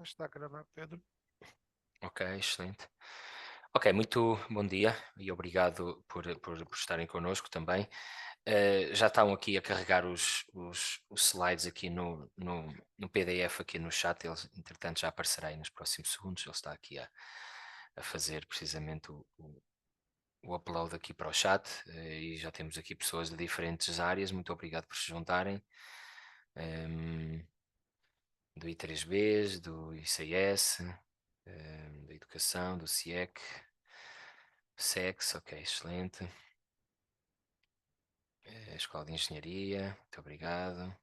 está a gravar, Pedro. Ok, excelente. Ok, muito bom dia e obrigado por estarem connosco também. Já estão aqui a carregar os slides aqui no PDF aqui no chat, eles entretanto já aparecerá aí nos próximos segundos, ele está aqui a fazer precisamente o upload aqui para o chat, e já temos aqui pessoas de diferentes áreas, muito obrigado por se juntarem. Do I3Bs, do ICS, da Educação, do CIEC, SEX, ok, excelente. Escola de Engenharia, muito obrigado.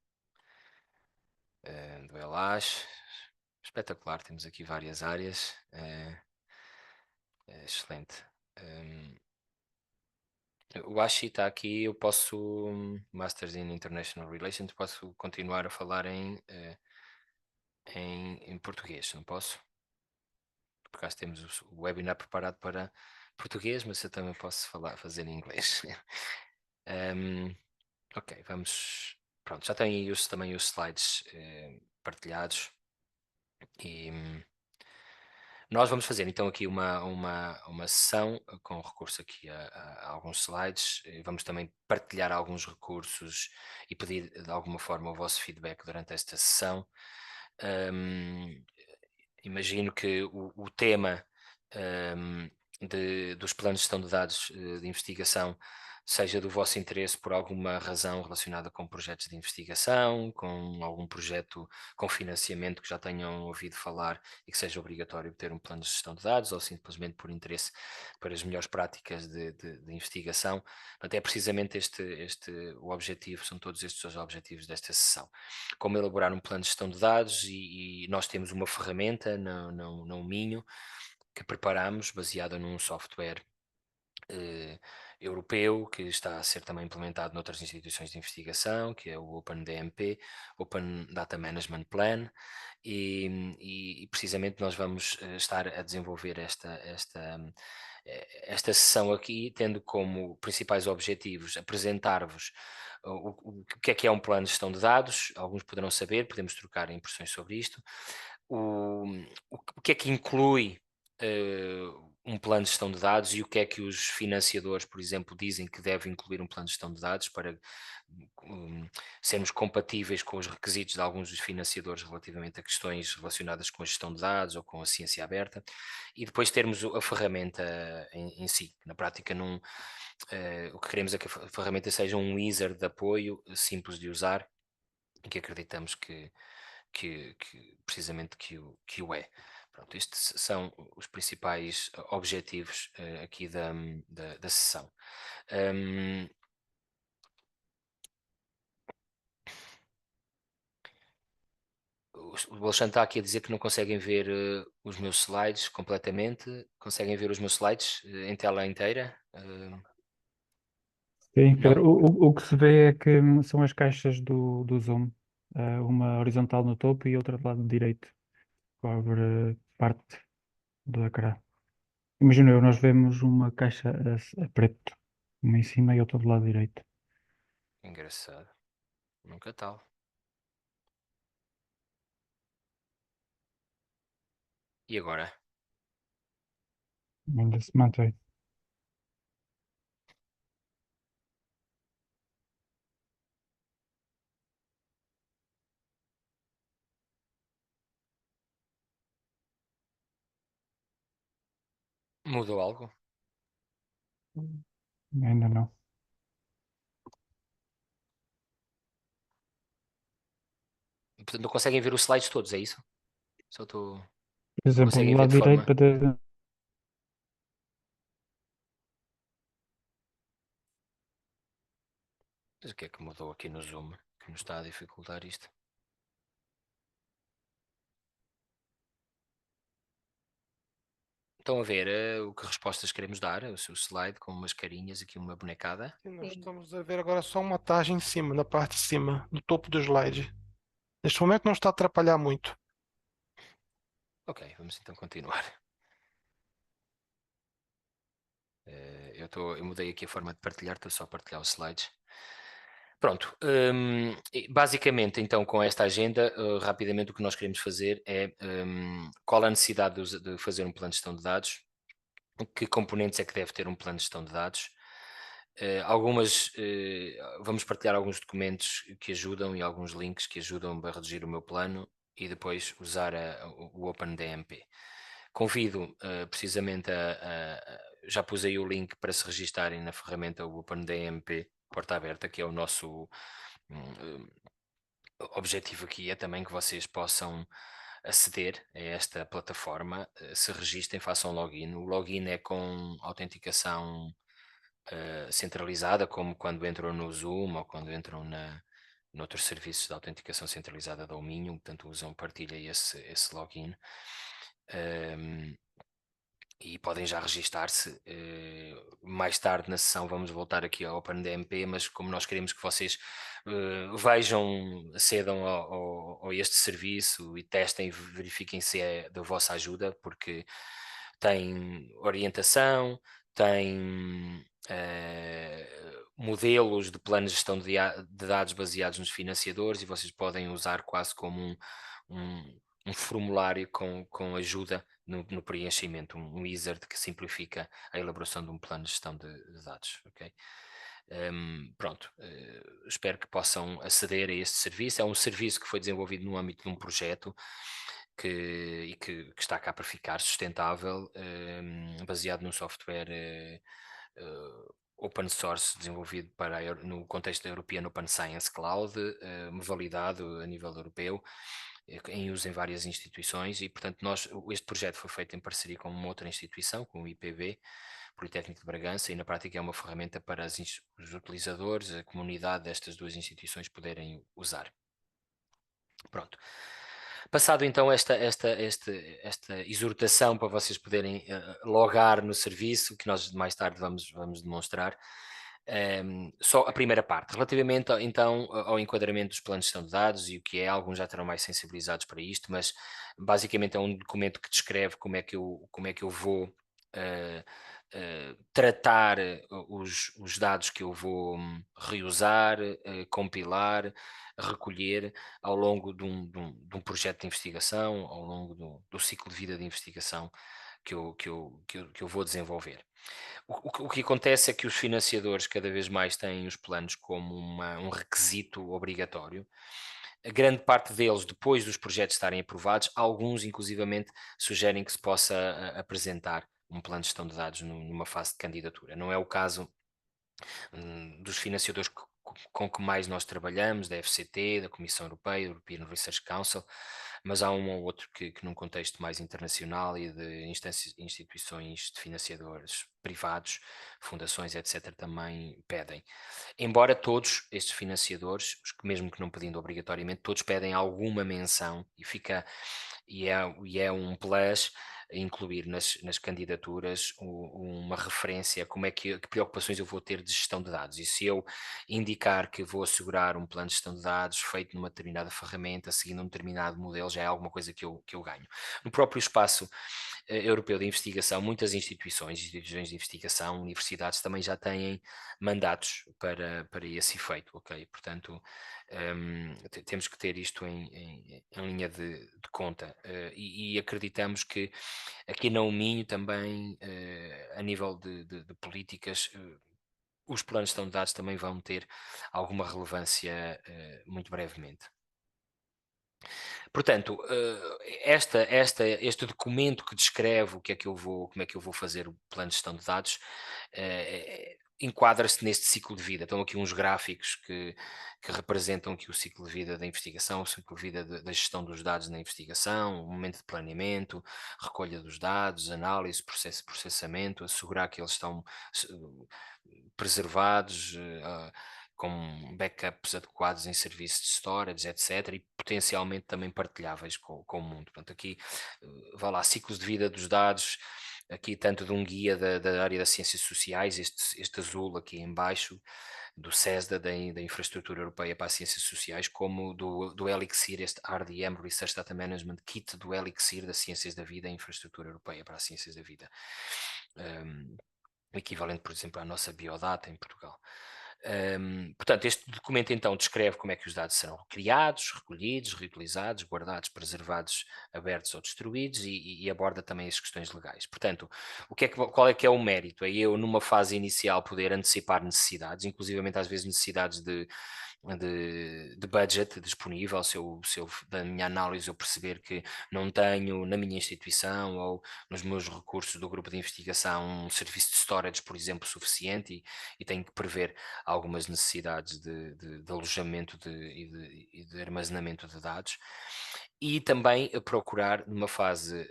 Do ELAS, espetacular, temos aqui várias áreas. Excelente. O Ashi está aqui, eu posso, Masters in International Relations, posso continuar a falar em português, não posso? Por acaso temos o webinar preparado para português, mas eu também posso fazer em inglês. Ok, vamos. Pronto, já tem aí também os slides partilhados e nós vamos fazer então aqui uma sessão com recurso aqui a alguns slides. Vamos também partilhar alguns recursos e pedir de alguma forma o vosso feedback durante esta sessão. Imagino que o tema dos planos de gestão de dados de investigação seja do vosso interesse por alguma razão relacionada com projetos de investigação, com algum projeto com financiamento que já tenham ouvido falar e que seja obrigatório ter um plano de gestão de dados, ou simplesmente por interesse para as melhores práticas de investigação. Portanto, é precisamente o objetivo, são todos estes os objetivos desta sessão. Como elaborar um plano de gestão de dados e nós temos uma ferramenta no Minho que preparamos baseada num software europeu que está a ser também implementado noutras instituições de investigação, que é o OpenDMP, Open Data Management Plan, e precisamente nós vamos estar a desenvolver esta sessão aqui, tendo como principais objetivos apresentar-vos o que é um plano de gestão de dados. Alguns poderão saber, podemos trocar impressões sobre isto, o que é que inclui um plano de gestão de dados e o que é que os financiadores, por exemplo, dizem que deve incluir um plano de gestão de dados para sermos compatíveis com os requisitos de alguns dos financiadores relativamente a questões relacionadas com a gestão de dados ou com a ciência aberta, e depois termos a ferramenta em si. Na prática, o que queremos é que a ferramenta seja um wizard de apoio simples de usar e que acreditamos que precisamente que o é. Pronto, estes são os principais objetivos aqui da sessão. O Alexandre está aqui a dizer que não conseguem ver os meus slides completamente. Conseguem ver os meus slides em tela inteira? Sim, Não? Pedro, o que se vê é que são as caixas do Zoom, uma horizontal no topo e outra do lado direito, cobre parte do ecrã. Imagina eu, nós vemos uma caixa a preto, uma em cima e outra do lado direito. Engraçado. Nunca tal. E agora? Ainda se mantém. Mudou algo? Ainda não. Portanto, não conseguem ver os slides todos, é isso? Só estou. Por Não exemplo, do conseguem ver lado de direito forma. para ter... Mas o que é que mudou aqui no Zoom que nos está a dificultar isto? Estão a ver o que respostas queremos dar, o seu slide com umas carinhas, aqui uma bonecada. Sim, nós estamos a ver agora só uma taxa em cima, na parte de cima, no topo do slide. Neste momento não está a atrapalhar muito. Ok, vamos então continuar. Eu mudei aqui a forma de partilhar, estou só a partilhar os slides. Pronto, e basicamente então com esta agenda, rapidamente o que nós queremos fazer é, qual a necessidade de fazer um plano de gestão de dados, que componentes é que deve ter um plano de gestão de dados, vamos partilhar alguns documentos que ajudam e alguns links que ajudam a redigir o meu plano e depois usar o OpenDMP. Convido precisamente já pus aí o link para se registarem na ferramenta OpenDMP Porta Aberta, que é o nosso hum, objetivo aqui é também que vocês possam aceder a esta plataforma, se registrem, façam login. O login é com autenticação centralizada, como quando entram no Zoom ou quando entram noutros serviços de autenticação centralizada da Ominium, portanto partilha esse login. Um, e podem já registar-se. Mais tarde na sessão vamos voltar aqui ao OpenDMP, mas como nós queremos que vocês vejam, acedam a este serviço e testem, verifiquem se é da vossa ajuda, porque tem orientação, tem modelos de planos de gestão de dados baseados nos financiadores e vocês podem usar quase como um formulário com ajuda no preenchimento, um wizard que simplifica a elaboração de um plano de gestão de dados, ok? Pronto, espero que possam aceder a este serviço. É um serviço que foi desenvolvido no âmbito de um projeto que está cá para ficar sustentável, baseado num software open source desenvolvido no contexto da European Open Science Cloud, validado a nível europeu, em uso em várias instituições e, portanto, este projeto foi feito em parceria com uma outra instituição, com o IPB, Politécnico de Bragança, e na prática é uma ferramenta para os utilizadores, a comunidade destas duas instituições poderem usar. Pronto. Passado então esta exortação para vocês poderem logar no serviço, que nós mais tarde vamos demonstrar, só a primeira parte. Relativamente então ao enquadramento dos planos de gestão de dados e o que é, alguns já terão mais sensibilizados para isto, mas basicamente é um documento que descreve como é que eu vou tratar os dados que eu vou reusar, compilar, recolher ao longo de um projeto de investigação, ao longo do ciclo de vida de investigação que eu vou desenvolver. O que acontece é que os financiadores cada vez mais têm os planos como um requisito obrigatório. A grande parte deles, depois dos projetos estarem aprovados, alguns inclusivamente sugerem que se possa apresentar um plano de gestão de dados numa fase de candidatura. Não é o caso dos financiadores com que mais nós trabalhamos, da FCT, da Comissão Europeia, European Research Council, mas há um ou outro que num contexto mais internacional e de instituições de financiadores privados, fundações, etc., também pedem. Embora todos estes financiadores, mesmo que não pedindo obrigatoriamente, todos pedem alguma menção e é um plus incluir nas candidaturas uma referência a que preocupações eu vou ter de gestão de dados. E se eu indicar que vou assegurar um plano de gestão de dados feito numa determinada ferramenta, seguindo um determinado modelo, já é alguma coisa que eu ganho. No próprio espaço europeu de investigação, muitas instituições de investigação, universidades também já têm mandatos para esse efeito, ok? Portanto, temos que ter isto em linha de conta e acreditamos que aqui na Minho também, a nível de políticas, os planos de gestão de dados também vão ter alguma relevância muito brevemente. Portanto, este documento que descreve como é que eu vou fazer o plano de gestão de dados, enquadra-se neste ciclo de vida. Estão aqui uns gráficos que representam aqui o ciclo de vida da investigação, o ciclo de vida da gestão dos dados na investigação, o momento de planeamento, recolha dos dados, análise, processamento, assegurar que eles estão preservados, com backups adequados em serviços de storage, etc., e potencialmente também partilháveis com o mundo. Portanto, aqui, vá lá, ciclos de vida dos dados, aqui tanto de um guia da área das ciências sociais, este azul aqui em baixo, do CESDA, da Infraestrutura Europeia para as Ciências Sociais, como do Elixir, este RDM, Research Data Management Kit do Elixir das Ciências da Vida e Infraestrutura Europeia para as Ciências da Vida. O equivalente, por exemplo, à nossa Biodata em Portugal. Portanto, este documento então descreve como é que os dados serão criados, recolhidos, reutilizados, guardados, preservados, abertos ou destruídos e aborda também as questões legais. Portanto, qual é que é o mérito? É eu, numa fase inicial, poder antecipar necessidades, inclusivamente às vezes necessidades de budget disponível, se eu, da minha análise, eu perceber que não tenho na minha instituição ou nos meus recursos do grupo de investigação um serviço de storage, por exemplo, suficiente e tenho que prever algumas necessidades de alojamento e de armazenamento de dados. E também a procurar, numa fase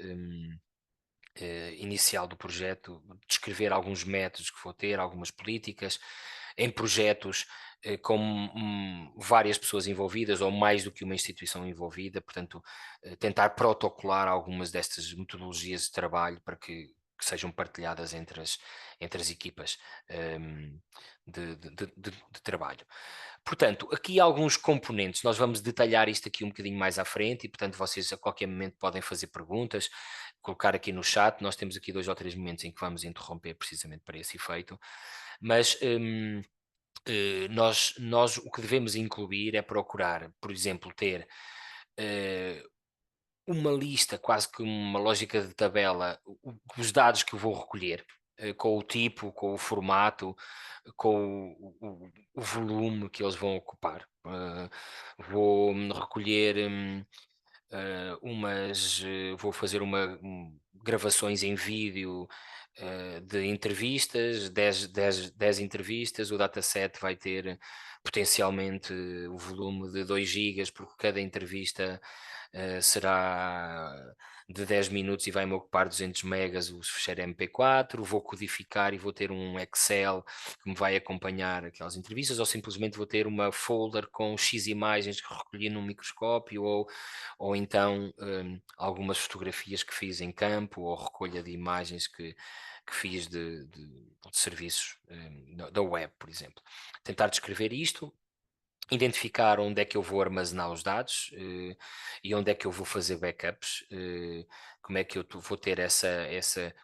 inicial do projeto, descrever alguns métodos que vou ter, algumas políticas, em projetos com várias pessoas envolvidas ou mais do que uma instituição envolvida, portanto, tentar protocolar algumas destas metodologias de trabalho para que sejam partilhadas entre as equipas de trabalho. Portanto, aqui há alguns componentes, nós vamos detalhar isto aqui um bocadinho mais à frente e, portanto, vocês a qualquer momento podem fazer perguntas, colocar aqui no chat, nós temos aqui 2 ou 3 momentos em que vamos interromper precisamente para esse efeito, mas nós o que devemos incluir é procurar, por exemplo, ter eh, uma lista, quase que uma lógica de tabela, os dados que eu vou recolher, com o tipo, com o formato, com o volume que eles vão ocupar. Vou recolher vou fazer gravações em vídeo de entrevistas, 10 entrevistas, o dataset vai ter potencialmente o volume de 2 gigas, porque cada entrevista será de 10 minutos e vai-me ocupar 200 megas o fecheiro MP4, vou codificar e vou ter um Excel que me vai acompanhar aquelas entrevistas, ou simplesmente vou ter uma folder com X imagens que recolhi num microscópio, ou então algumas fotografias que fiz em campo, ou recolha de imagens que fiz de serviços da web, por exemplo. Tentar descrever isto, identificar onde é que eu vou armazenar os dados e onde é que eu vou fazer backups, como é que eu vou ter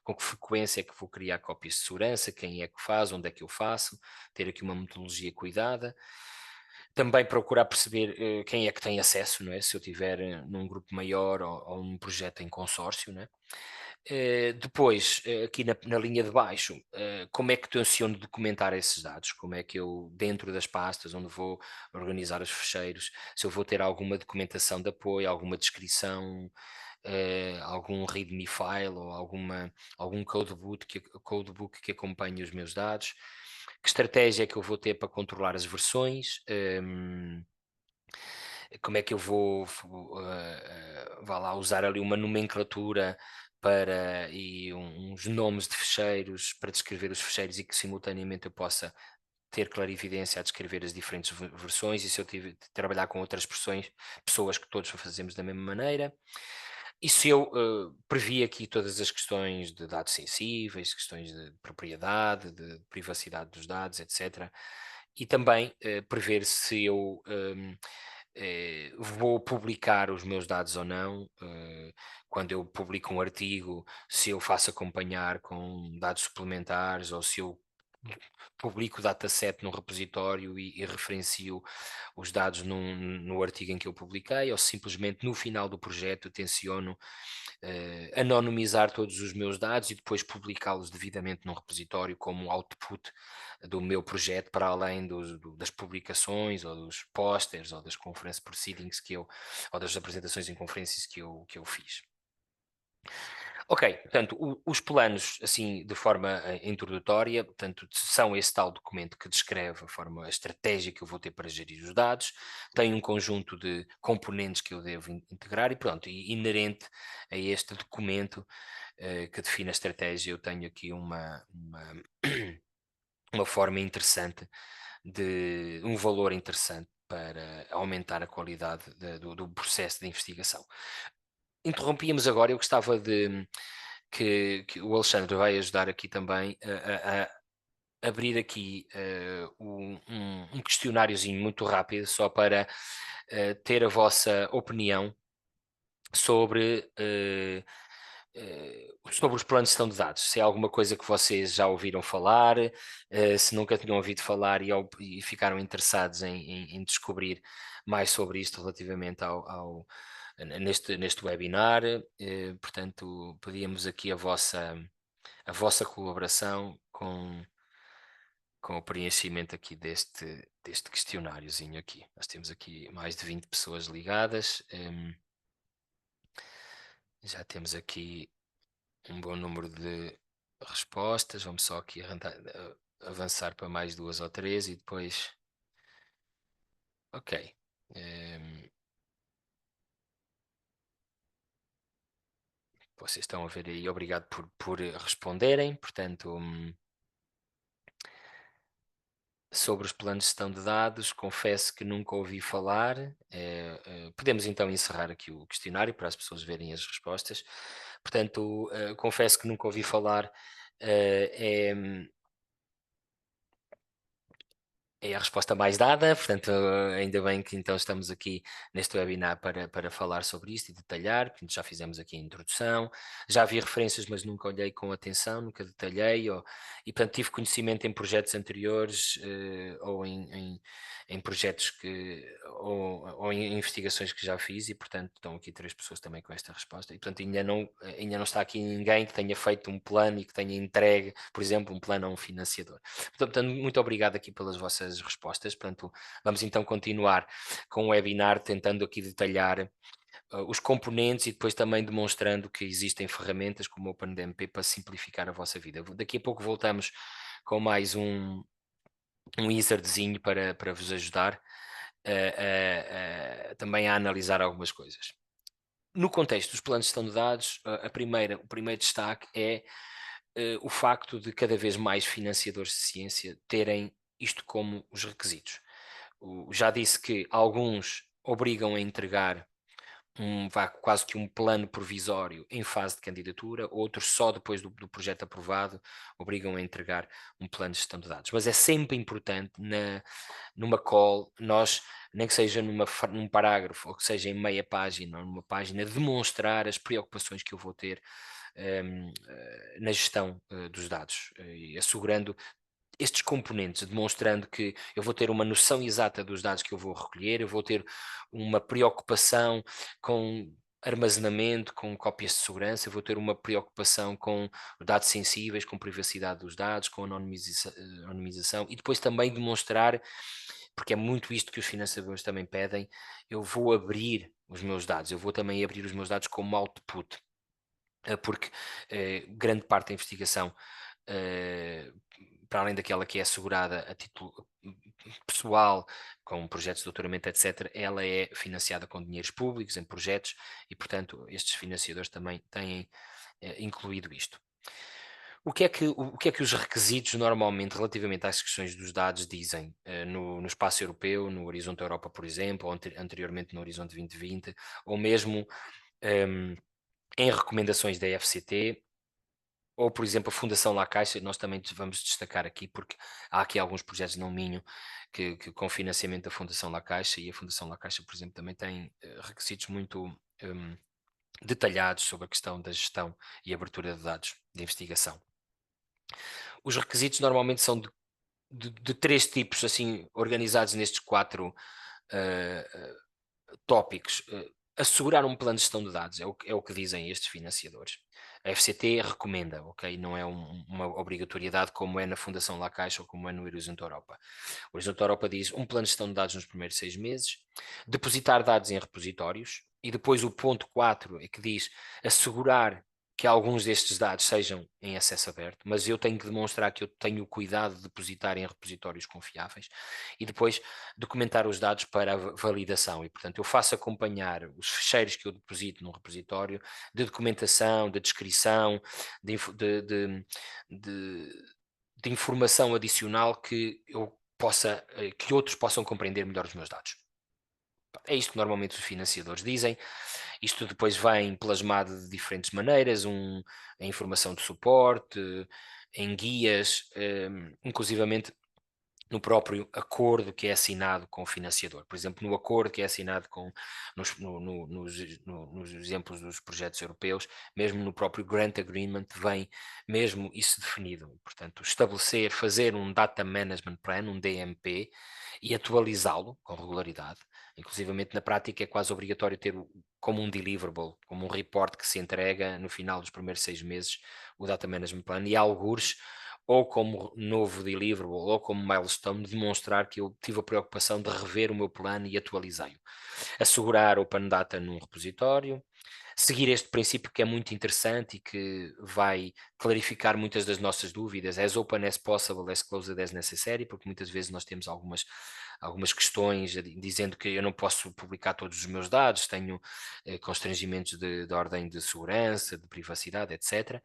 com que frequência é que vou criar cópias de segurança, quem é que faz, onde é que eu faço, ter aqui uma metodologia cuidada. Também procurar perceber quem é que tem acesso, não é? Se eu tiver num grupo maior ou num projeto em consórcio, não é? Depois, aqui na linha de baixo, como é que tenciono documentar esses dados? Como é que eu, dentro das pastas onde vou organizar os ficheiros, se eu vou ter alguma documentação de apoio, alguma descrição, algum README file ou algum codebook que acompanhe os meus dados? Que estratégia é que eu vou ter para controlar as versões? Como é que eu vá lá, usar ali uma nomenclatura e uns nomes de ficheiros para descrever os ficheiros e que simultaneamente eu possa ter clarividência a descrever as diferentes versões e se eu trabalhar com outras pessoas que todos fazemos da mesma maneira. E se eu previ aqui todas as questões de dados sensíveis, questões de propriedade, de privacidade dos dados, etc. E também prever se eu vou publicar os meus dados ou não. Quando eu publico um artigo, se eu faço acompanhar com dados suplementares ou se eu publico o dataset num repositório e referencio os dados no artigo em que eu publiquei, ou simplesmente no final do projeto tenciono anonimizar todos os meus dados e depois publicá-los devidamente num repositório como output do meu projeto, para além das publicações ou dos posters ou das conference proceedings ou das apresentações em conferências que eu fiz. Ok, portanto, os planos, assim, de forma introdutória, portanto, são esse tal documento que descreve a estratégia que eu vou ter para gerir os dados, tem um conjunto de componentes que eu devo integrar e pronto, e inerente a este documento que define a estratégia, eu tenho aqui uma forma interessante um valor interessante para aumentar a qualidade do processo de investigação. Interrompíamos agora, eu gostava que o Alexandre vai ajudar aqui também a abrir aqui um questionáriozinho muito rápido, só para ter a vossa opinião sobre sobre os planos de gestão de dados, se é alguma coisa que vocês já ouviram falar, se nunca tinham ouvido falar e ficaram interessados em descobrir mais sobre isto relativamente neste webinar, portanto, pedíamos aqui a vossa colaboração com o preenchimento aqui deste questionáriozinho aqui. Nós temos aqui mais de 20 pessoas ligadas, já temos aqui um bom número de respostas. Vamos só aqui avançar para mais 2 ou 3 e depois. Ok. Vocês estão a ver aí, obrigado por responderem. Portanto, sobre os planos de gestão de dados, confesso que nunca ouvi falar. Podemos então encerrar aqui o questionário para as pessoas verem as respostas. Portanto, confesso que nunca ouvi falar. É, é a resposta mais dada, portanto, ainda bem que então estamos aqui neste webinar para falar sobre isto e detalhar, portanto, já fizemos aqui a introdução, já vi referências, mas nunca olhei com atenção, nunca detalhei, e portanto tive conhecimento em projetos anteriores, ou em projetos ou em investigações que já fiz, e portanto estão aqui 3 pessoas também com esta resposta, e portanto ainda não está aqui ninguém que tenha feito um plano e que tenha entregue, por exemplo, um plano a um financiador. Portanto, muito obrigado aqui pelas vossas respostas. Portanto, vamos então continuar com o webinar, tentando aqui detalhar os componentes e depois também demonstrando que existem ferramentas como o OpenDMP para simplificar a vossa vida. Daqui a pouco voltamos com mais um wizardzinho para vos ajudar também a analisar algumas coisas. No contexto dos planos de gestão de dados, o primeiro destaque é o facto de cada vez mais financiadores de ciência terem isto como os requisitos. Já disse que alguns obrigam a entregar quase que um plano provisório em fase de candidatura, outros só depois do projeto aprovado obrigam a entregar um plano de gestão de dados. Mas é sempre importante numa call, nós, nem que seja num parágrafo, ou que seja em meia página ou numa página, demonstrar as preocupações que eu vou ter na gestão dos dados, e assegurando estes componentes, demonstrando que eu vou ter uma noção exata dos dados que eu vou recolher, eu vou ter uma preocupação com armazenamento, com cópias de segurança, eu vou ter uma preocupação com dados sensíveis, com privacidade dos dados, com anonimização, e depois também demonstrar, porque é muito isto que os financiadores também pedem, eu vou abrir os meus dados, eu vou também abrir os meus dados como output, porque grande parte da investigação, para além daquela que é assegurada a título pessoal, com projetos de doutoramento, etc., ela é financiada com dinheiros públicos em projetos e, portanto, estes financiadores também têm incluído isto. O que é que os requisitos normalmente relativamente às questões dos dados dizem no espaço europeu, no Horizonte Europa, por exemplo, ou anteriormente no Horizonte 2020, ou mesmo em recomendações da FCT, ou, por exemplo, a Fundação La Caixa, nós também vamos destacar aqui, porque há aqui alguns projetos no Minho que com financiamento da Fundação La Caixa, e a Fundação La Caixa, por exemplo, também tem requisitos muito detalhados sobre a questão da gestão e abertura de dados de investigação. Os requisitos normalmente são de 3 tipos, assim, organizados nestes 4 tópicos. Assegurar um plano de gestão de dados é o que dizem estes financiadores. A FCT recomenda, ok? Não é uma obrigatoriedade como é na Fundação La Caixa ou como é no Horizonte Europa. O Horizonte Europa diz um plano de gestão de dados nos primeiros 6 meses, depositar dados em repositórios, e depois o ponto 4 é que diz assegurar que alguns destes dados sejam em acesso aberto, mas eu tenho que demonstrar que eu tenho o cuidado de depositar em repositórios confiáveis, e depois documentar os dados para a validação, e portanto eu faço acompanhar os ficheiros que eu deposito no repositório de documentação, de descrição, de informação adicional que que outros possam compreender melhor os meus dados. É isto que normalmente os financiadores dizem. Isto depois vem plasmado de diferentes maneiras, a informação de suporte, em guias, inclusivamente no próprio acordo que é assinado com o financiador. Por exemplo, no acordo que é assinado nos exemplos dos projetos europeus, mesmo no próprio Grant Agreement, vem mesmo isso definido. Portanto, estabelecer, fazer um Data Management Plan, um DMP, e atualizá-lo com regularidade. Inclusivamente, na prática, é quase obrigatório ter como um deliverable, como um report que se entrega no final dos primeiros 6 meses, o Data Management Plan, e algures ou como novo deliverable, ou como milestone, demonstrar que eu tive a preocupação de rever o meu plano e atualizei-o. Assegurar Open Data num repositório, seguir este princípio que é muito interessante e que vai clarificar muitas das nossas dúvidas, as open as possible, as closed as necessary, porque muitas vezes nós temos algumas questões dizendo que eu não posso publicar todos os meus dados, tenho constrangimentos de ordem de segurança, de privacidade, etc.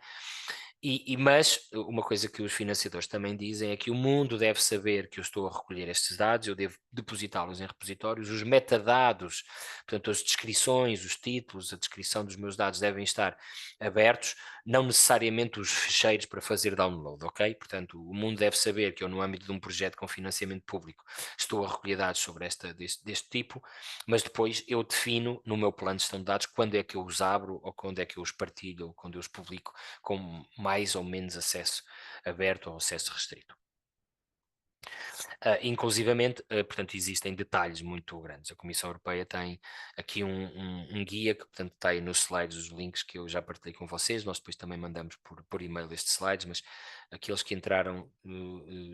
Mas uma coisa que os financiadores também dizem é que o mundo deve saber que eu estou a recolher estes dados, eu devo depositá-los em repositórios, os metadados, portanto, as descrições, os títulos, a descrição dos meus dados devem estar abertos, não necessariamente os ficheiros para fazer download, ok? Portanto, o mundo deve saber que eu, no âmbito de um projeto com financiamento público, estou a recolher dados sobre deste tipo, mas depois eu defino no meu plano de gestão de dados quando é que eu os abro ou quando é que eu os partilho ou quando eu os publico com mais ou menos acesso aberto ou acesso restrito. Inclusivamente, portanto, existem detalhes muito grandes. A Comissão Europeia tem aqui um guia que, portanto, está aí nos slides, os links que eu já partilhei com vocês. Nós depois também mandamos por e-mail estes slides, mas aqueles que entraram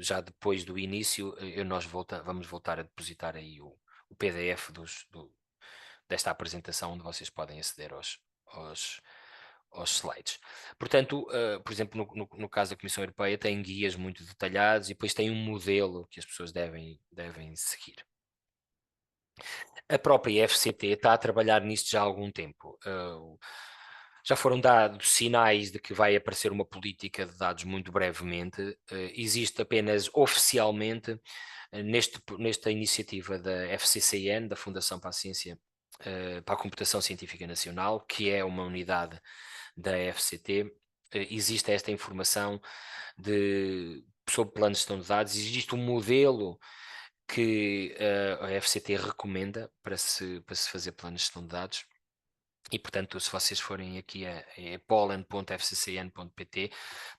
já depois do início, vamos voltar a depositar aí o PDF desta apresentação, onde vocês podem aceder aos, aos slides. Portanto, por exemplo, no caso da Comissão Europeia, tem guias muito detalhados e depois tem um modelo que as pessoas devem seguir. A própria FCT está a trabalhar nisto já há algum tempo. Já foram dados sinais de que vai aparecer uma política de dados muito brevemente. Existe apenas oficialmente, nesta iniciativa da FCCN, da Fundação para a Ciência, para a Computação Científica Nacional, que é uma unidade da FCT, existe esta informação sobre planos de gestão de dados, existe um modelo que a FCT recomenda para se fazer planos de gestão de dados. E, portanto, se vocês forem aqui a pollen.fccn.pt,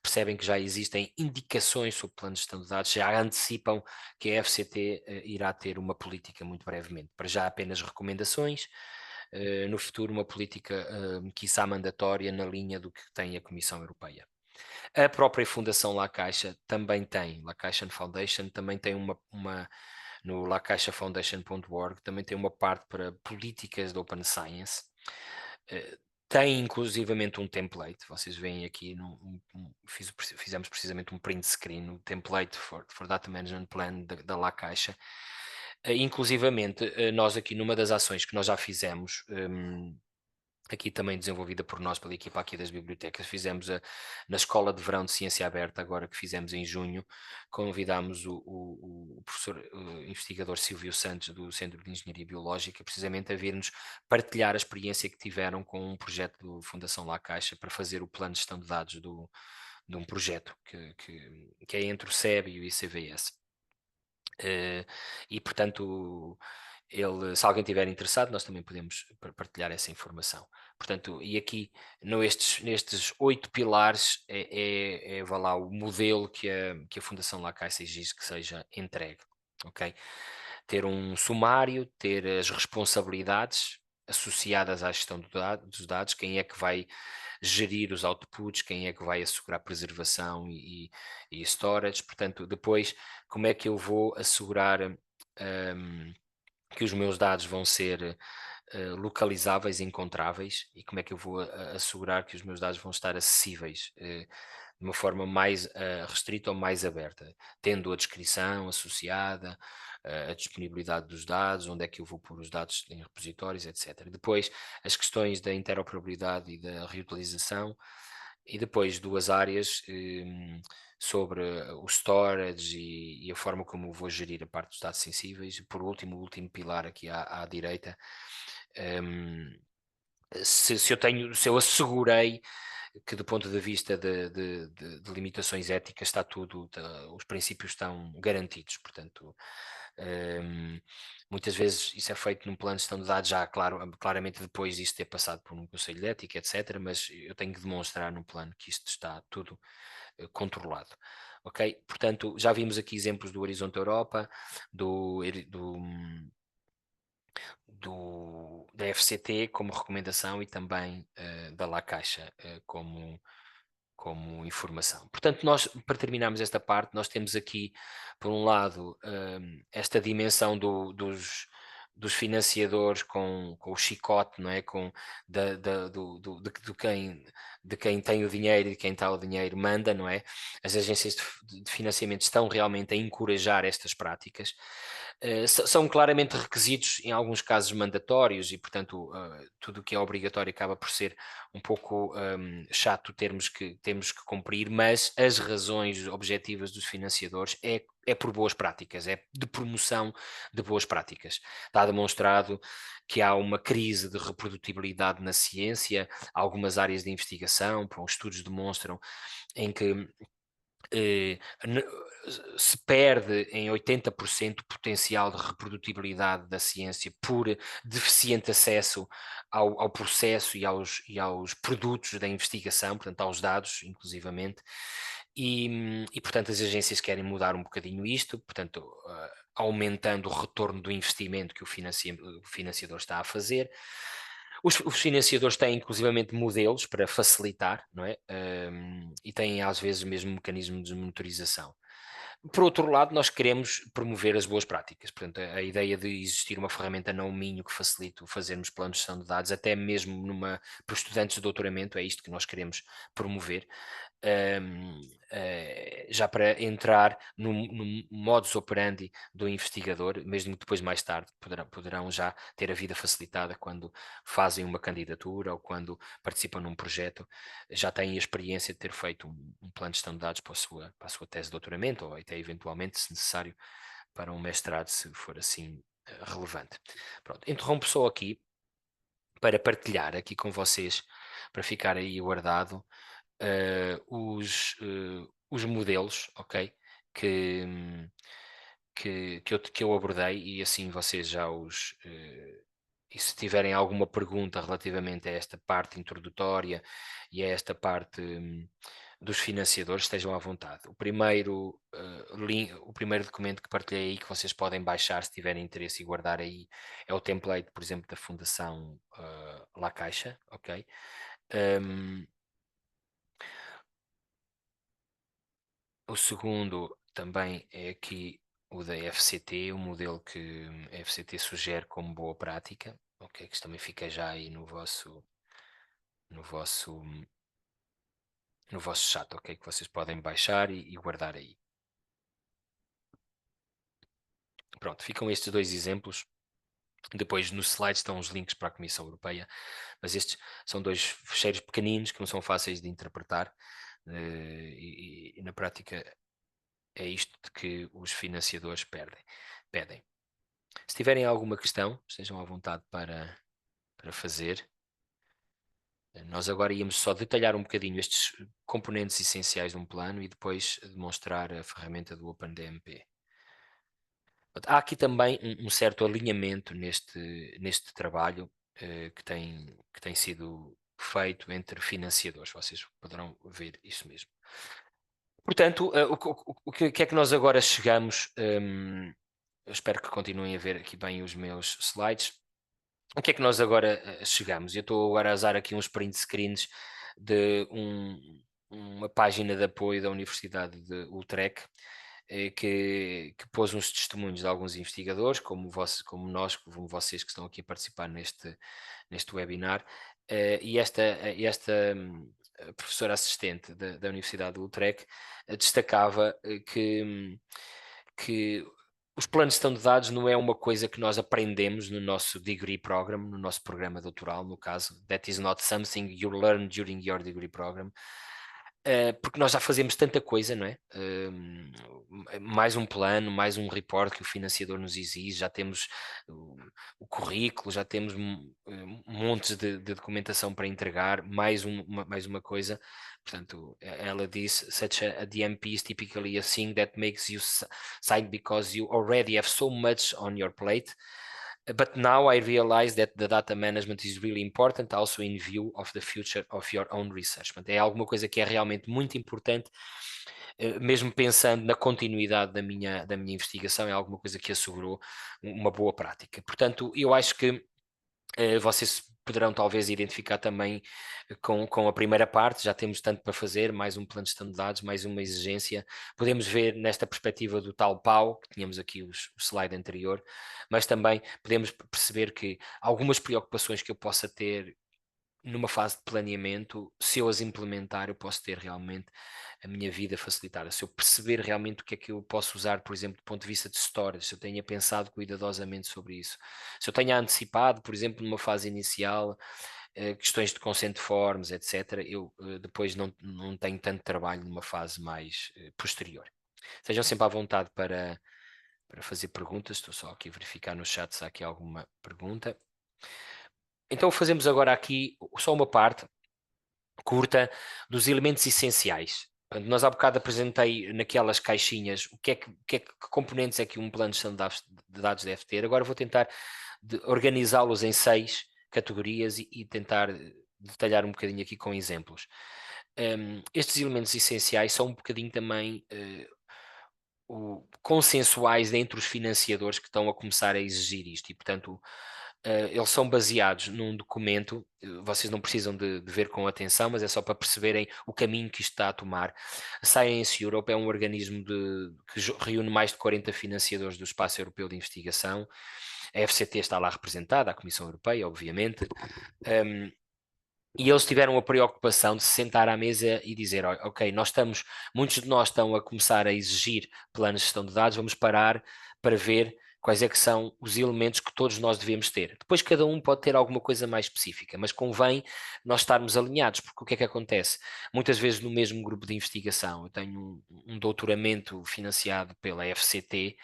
percebem que já existem indicações sobre planos de gestão de dados, já antecipam que a FCT irá ter uma política muito brevemente. Para já apenas recomendações, no futuro uma política quiçá mandatória na linha do que tem a Comissão Europeia. A própria Fundação La Caixa também tem, La Caixa Foundation também tem no lacaixafoundation.org, também tem uma parte para políticas de Open Science. Tem inclusivamente um template, vocês veem aqui, fizemos precisamente um print screen, o template for Data Management Plan da La Caixa. Inclusivamente, nós aqui numa das ações que nós já fizemos, aqui também desenvolvida por nós, pela equipa aqui das bibliotecas, fizemos na Escola de Verão de Ciência Aberta, agora que fizemos em junho, convidámos o professor investigador Silvio Santos, do Centro de Engenharia Biológica, precisamente a vir-nos partilhar a experiência que tiveram com um projeto do Fundação La Caixa para fazer o plano de gestão de dados de um projeto que é entre o SEB e o ICVS. E, portanto, se alguém estiver interessado, nós também podemos partilhar essa informação. Portanto, e aqui nestes 8 pilares vá lá, o modelo que a Fundação La Caixa exige que seja entregue. Ok? Ter um sumário, ter as responsabilidades associadas à gestão dos dados, quem é que vai gerir os outputs, quem é que vai assegurar preservação e storage. Portanto, depois, como é que eu vou assegurar que os meus dados vão ser localizáveis e encontráveis, e como é que eu vou assegurar que os meus dados vão estar acessíveis de uma forma mais restrita ou mais aberta, tendo a descrição associada, a disponibilidade dos dados, onde é que eu vou pôr os dados em repositórios, etc. Depois, as questões da interoperabilidade e da reutilização, e depois 2 áreas sobre o storage e a forma como eu vou gerir a parte dos dados sensíveis. E por último, o último pilar aqui à direita, se eu assegurei que do ponto de vista de limitações éticas está tudo, os princípios estão garantidos, portanto, muitas vezes isso é feito num plano de gestão de dados já claramente depois disso ter passado por um conselho de ética, etc, mas eu tenho que demonstrar no plano que isto está tudo controlado. Ok? Portanto, já vimos aqui exemplos do Horizonte Europa, da FCT como recomendação e também da La Caixa como informação. Portanto, nós, para terminarmos esta parte, nós temos aqui, por um lado, esta dimensão dos financiadores com o chicote, não é? De quem tem o dinheiro e de quem está o dinheiro manda, não é? As agências de financiamento estão realmente a encorajar estas práticas. São claramente requisitos, em alguns casos mandatórios, e portanto tudo o que é obrigatório acaba por ser um pouco chato temos que cumprir, mas as razões objetivas dos financiadores é por boas práticas, é de promoção de boas práticas. Está demonstrado que há uma crise de reprodutibilidade na ciência, algumas áreas de investigação, estudos demonstram em que se perde em 80% o potencial de reprodutibilidade da ciência por deficiente acesso ao processo e aos produtos da investigação, portanto aos dados inclusivamente, portanto as agências querem mudar um bocadinho isto, portanto aumentando o retorno do investimento que o financiador está a fazer. Os financiadores têm inclusivamente modelos para facilitar, não é? E têm às vezes mesmo mecanismo de monitorização. Por outro lado, nós queremos promover as boas práticas, portanto, a ideia de existir uma ferramenta não minho que facilite fazermos planos de gestão de dados, até mesmo para estudantes de doutoramento, é isto que nós queremos promover, já para entrar no modus operandi do investigador, mesmo que depois mais tarde poderão já ter a vida facilitada quando fazem uma candidatura ou quando participam num projeto, já têm a experiência de ter feito um plano de gestão de dados para a sua tese de doutoramento ou até eventualmente, se necessário, para um mestrado, se for assim relevante. Pronto, interrompo só aqui para partilhar aqui com vocês, para ficar aí guardado, os modelos, ok? Que eu abordei e assim vocês já e se tiverem alguma pergunta relativamente a esta parte introdutória e a esta parte dos financiadores, estejam à vontade. O primeiro documento que partilhei aí, que vocês podem baixar se tiverem interesse e guardar aí, é o template, por exemplo, da Fundação La Caixa, ok? O segundo também é aqui o da FCT, o modelo que a FCT sugere como boa prática, ok? Que isto também fica já aí no vosso, no vosso chat, ok? Que vocês podem baixar e guardar aí. Pronto, ficam estes dois exemplos. Depois nos slides estão os links para a Comissão Europeia, mas estes são dois fecheiros pequeninos que não são fáceis de interpretar e na prática é isto que os financiadores pedem. Se tiverem alguma questão, estejam à vontade para fazer. Nós agora íamos só detalhar um bocadinho estes componentes essenciais de um plano e depois demonstrar a ferramenta do OpenDMP. Há aqui também um certo alinhamento neste trabalho que tem sido feito entre financiadores. Vocês poderão ver isso mesmo. Portanto, o que é que nós agora chegamos? Eu espero que continuem a ver aqui bem os meus slides. O que é que nós agora chegamos? Eu estou agora a usar aqui uns print screens de uma página de apoio da Universidade de Utrecht, que pôs uns testemunhos de alguns investigadores, como nós, como vocês que estão aqui a participar neste webinar, e esta professora assistente da Universidade de Utrecht destacava que os planos de gestão de dados não é uma coisa que nós aprendemos no nosso degree program, no nosso programa doutoral, no caso. That is not something you learn during your degree program. Porque nós já fazemos tanta coisa, não é? Mais um plano, mais um report que o financiador nos exige, já temos o currículo, já temos montes de documentação para entregar, mais uma coisa. Portanto, ela disse, such a DMP is typically a thing that makes you sign because you already have so much on your plate. But now I realize that the data management is really important also in view of the future of your own research. Portanto, é alguma coisa que é realmente muito importante, mesmo pensando na continuidade da minha investigação, é alguma coisa que assegurou uma boa prática. Portanto, eu acho que vocês poderão talvez identificar também com a primeira parte, já temos tanto para fazer, mais um plano de gestão de dados, mais uma exigência. Podemos ver nesta perspectiva do tal PAU, que tínhamos aqui o slide anterior, mas também podemos perceber que algumas preocupações que eu possa ter numa fase de planeamento, se eu as implementar, eu posso ter realmente a minha vida facilitada. Se eu perceber realmente o que é que eu posso usar, por exemplo, do ponto de vista de storage, se eu tenha pensado cuidadosamente sobre isso, se eu tenha antecipado, por exemplo, numa fase inicial, questões de consent forms, etc., eu depois não tenho tanto trabalho numa fase mais posterior. Sejam sempre à vontade para fazer perguntas. Estou só aqui a verificar no chat se há aqui alguma pergunta. Então fazemos agora aqui só uma parte curta dos elementos essenciais. Portanto, nós há bocado apresentei naquelas caixinhas que componentes é que um plano de gestão de dados deve ter. Agora vou tentar organizá-los em 6 categorias e tentar detalhar um bocadinho aqui com exemplos. Estes elementos essenciais são um bocadinho também consensuais entre os financiadores que estão a começar a exigir isto e, portanto, eles são baseados num documento, vocês não precisam de ver com atenção, mas é só para perceberem o caminho que isto está a tomar. A Science Europe é um organismo que reúne mais de 40 financiadores do Espaço Europeu de Investigação. A FCT está lá representada, a Comissão Europeia, obviamente. E eles tiveram a preocupação de se sentar à mesa e dizer, ok, muitos de nós estão a começar a exigir planos de gestão de dados, vamos parar para ver quais é que são os elementos que todos nós devemos ter. Depois cada um pode ter alguma coisa mais específica, mas convém nós estarmos alinhados, porque o que é que acontece? Muitas vezes no mesmo grupo de investigação, eu tenho um doutoramento financiado pela FCT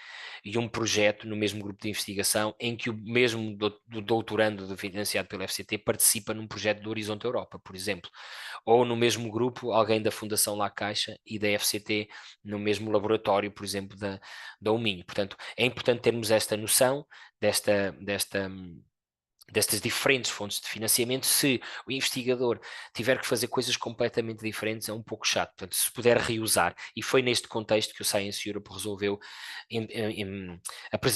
e um projeto no mesmo grupo de investigação em que o mesmo doutorando financiado pela FCT participa num projeto do Horizonte Europa, por exemplo. Ou no mesmo grupo, alguém da Fundação La Caixa e da FCT no mesmo laboratório, por exemplo, da UMINH. Portanto, é importante termos esta noção destas diferentes fontes de financiamento. Se o investigador tiver que fazer coisas completamente diferentes, é um pouco chato. Portanto, se puder reusar, e foi neste contexto que o Science Europe resolveu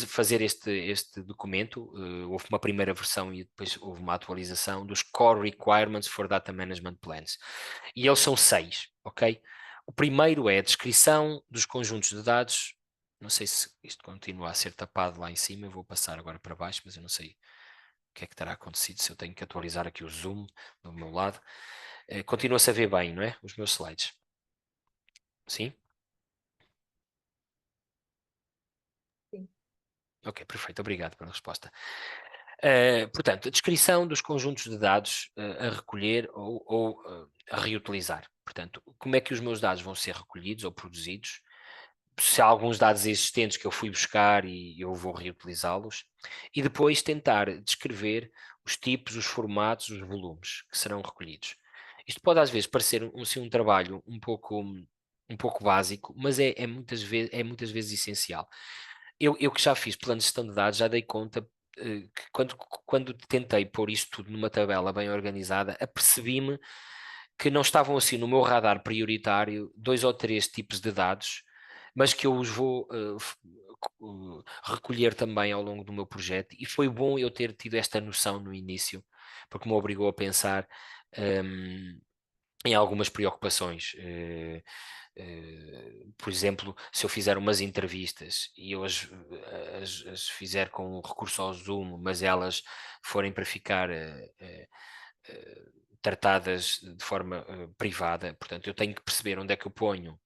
fazer este documento. Houve uma primeira versão e depois houve uma atualização dos Core Requirements for Data Management Plans. E eles são 6, ok? O primeiro é a descrição dos conjuntos de dados. Não sei se isto continua a ser tapado lá em cima, eu vou passar agora para baixo, mas eu não sei o que é que terá acontecido, se eu tenho que atualizar aqui o zoom do meu lado. Continua-se a ver bem, não é? Os meus slides. Sim? Sim. Ok, perfeito. Obrigado pela resposta. Portanto, a descrição dos conjuntos de dados a recolher ou a reutilizar. Portanto, como é que os meus dados vão ser recolhidos ou produzidos? Se há alguns dados existentes que eu fui buscar e eu vou reutilizá-los, e depois tentar descrever os tipos, os formatos, os volumes que serão recolhidos. Isto pode às vezes parecer um trabalho um pouco básico, mas é muitas vezes essencial. Eu que já fiz planos de gestão de dados, já dei conta que quando tentei pôr isto tudo numa tabela bem organizada, apercebi-me que não estavam assim no meu radar prioritário 2 ou 3 tipos de dados, mas que eu os vou recolher também ao longo do meu projeto, e foi bom eu ter tido esta noção no início, porque me obrigou a pensar em algumas preocupações. Por exemplo, se eu fizer umas entrevistas e eu as fizer com recurso ao Zoom, mas elas forem para ficar tratadas de forma privada, portanto, eu tenho que perceber onde é que eu ponho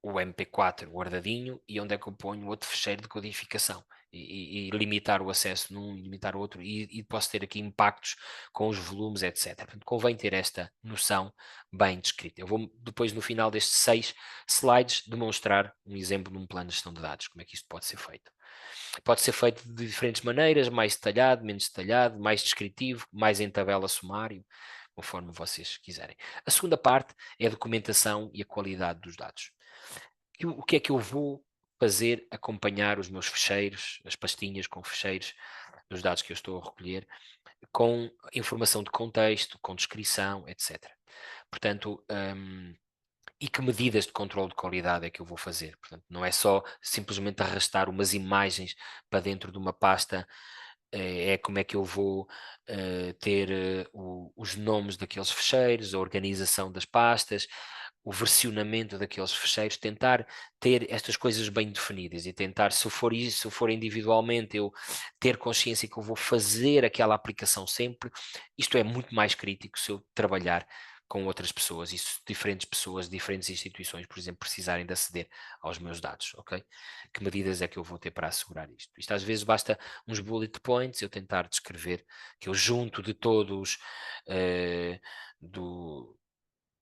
o MP4 guardadinho e onde é que eu ponho outro fecheiro de codificação e limitar o acesso num e limitar o outro, e posso ter aqui impactos com os volumes, etc. Portanto, convém ter esta noção bem descrita. Eu vou depois, no final destes 6 slides, demonstrar um exemplo de um plano de gestão de dados, como é que isto pode ser feito. Pode ser feito de diferentes maneiras, mais detalhado, menos detalhado, mais descritivo, mais em tabela sumário, conforme vocês quiserem. A segunda parte é a documentação e a qualidade dos dados. O que é que eu vou fazer acompanhar os meus ficheiros, as pastinhas com ficheiros dos dados que eu estou a recolher, com informação de contexto, com descrição, etc. Portanto, e que medidas de controle de qualidade é que eu vou fazer? Portanto, não é só simplesmente arrastar umas imagens para dentro de uma pasta, é como é que eu vou ter os nomes daqueles ficheiros, a organização das pastas, o versionamento daqueles ficheiros, tentar ter estas coisas bem definidas e tentar, se for isso, se for individualmente, eu ter consciência que eu vou fazer aquela aplicação sempre. Isto é muito mais crítico se eu trabalhar com outras pessoas e se diferentes pessoas, diferentes instituições, por exemplo, precisarem de aceder aos meus dados, ok? Que medidas é que eu vou ter para assegurar isto? Isto às vezes basta uns bullet points, eu tentar descrever que eu junto de todos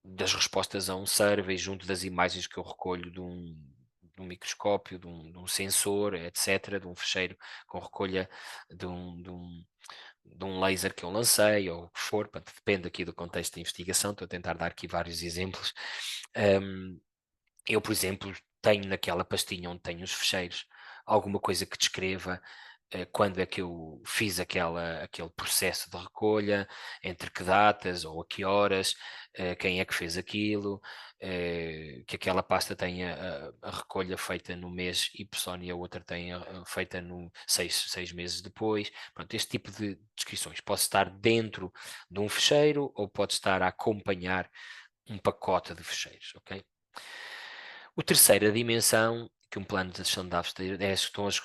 das respostas a um survey, junto das imagens que eu recolho de um microscópio, de um sensor, etc., de um fecheiro com recolha de um laser que eu lancei, ou o que for, portanto, depende aqui do contexto de investigação, estou a tentar dar aqui vários exemplos. Eu, por exemplo, tenho naquela pastinha onde tenho os fecheiros alguma coisa que descreva quando é que eu fiz aquele processo de recolha, entre que datas ou a que horas, quem é que fez aquilo, que aquela pasta tenha a recolha feita no mês Y e a outra tenha feita no 6 meses depois. Pronto, este tipo de descrições pode estar dentro de um fecheiro ou pode estar a acompanhar um pacote de fecheiros, ok? A terceira dimensão que um plano de gestão de dados são as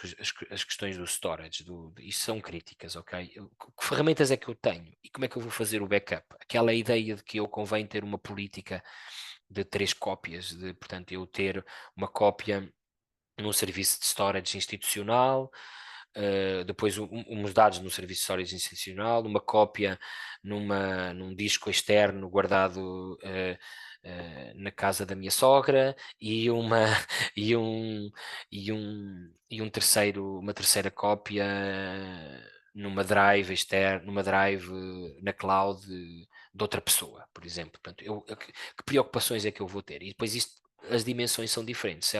questões do storage, isto são críticas, ok? Que ferramentas é que eu tenho e como é que eu vou fazer o backup? Aquela ideia de que eu convém ter uma política de 3 cópias, portanto, eu ter uma cópia num serviço de storage institucional, depois uns dados no serviço de storage institucional, uma cópia num disco externo guardado na casa da minha sogra e e um uma terceira cópia numa drive externa, numa drive na cloud de outra pessoa, por exemplo. Portanto, que preocupações é que eu vou ter? E depois as dimensões são diferentes.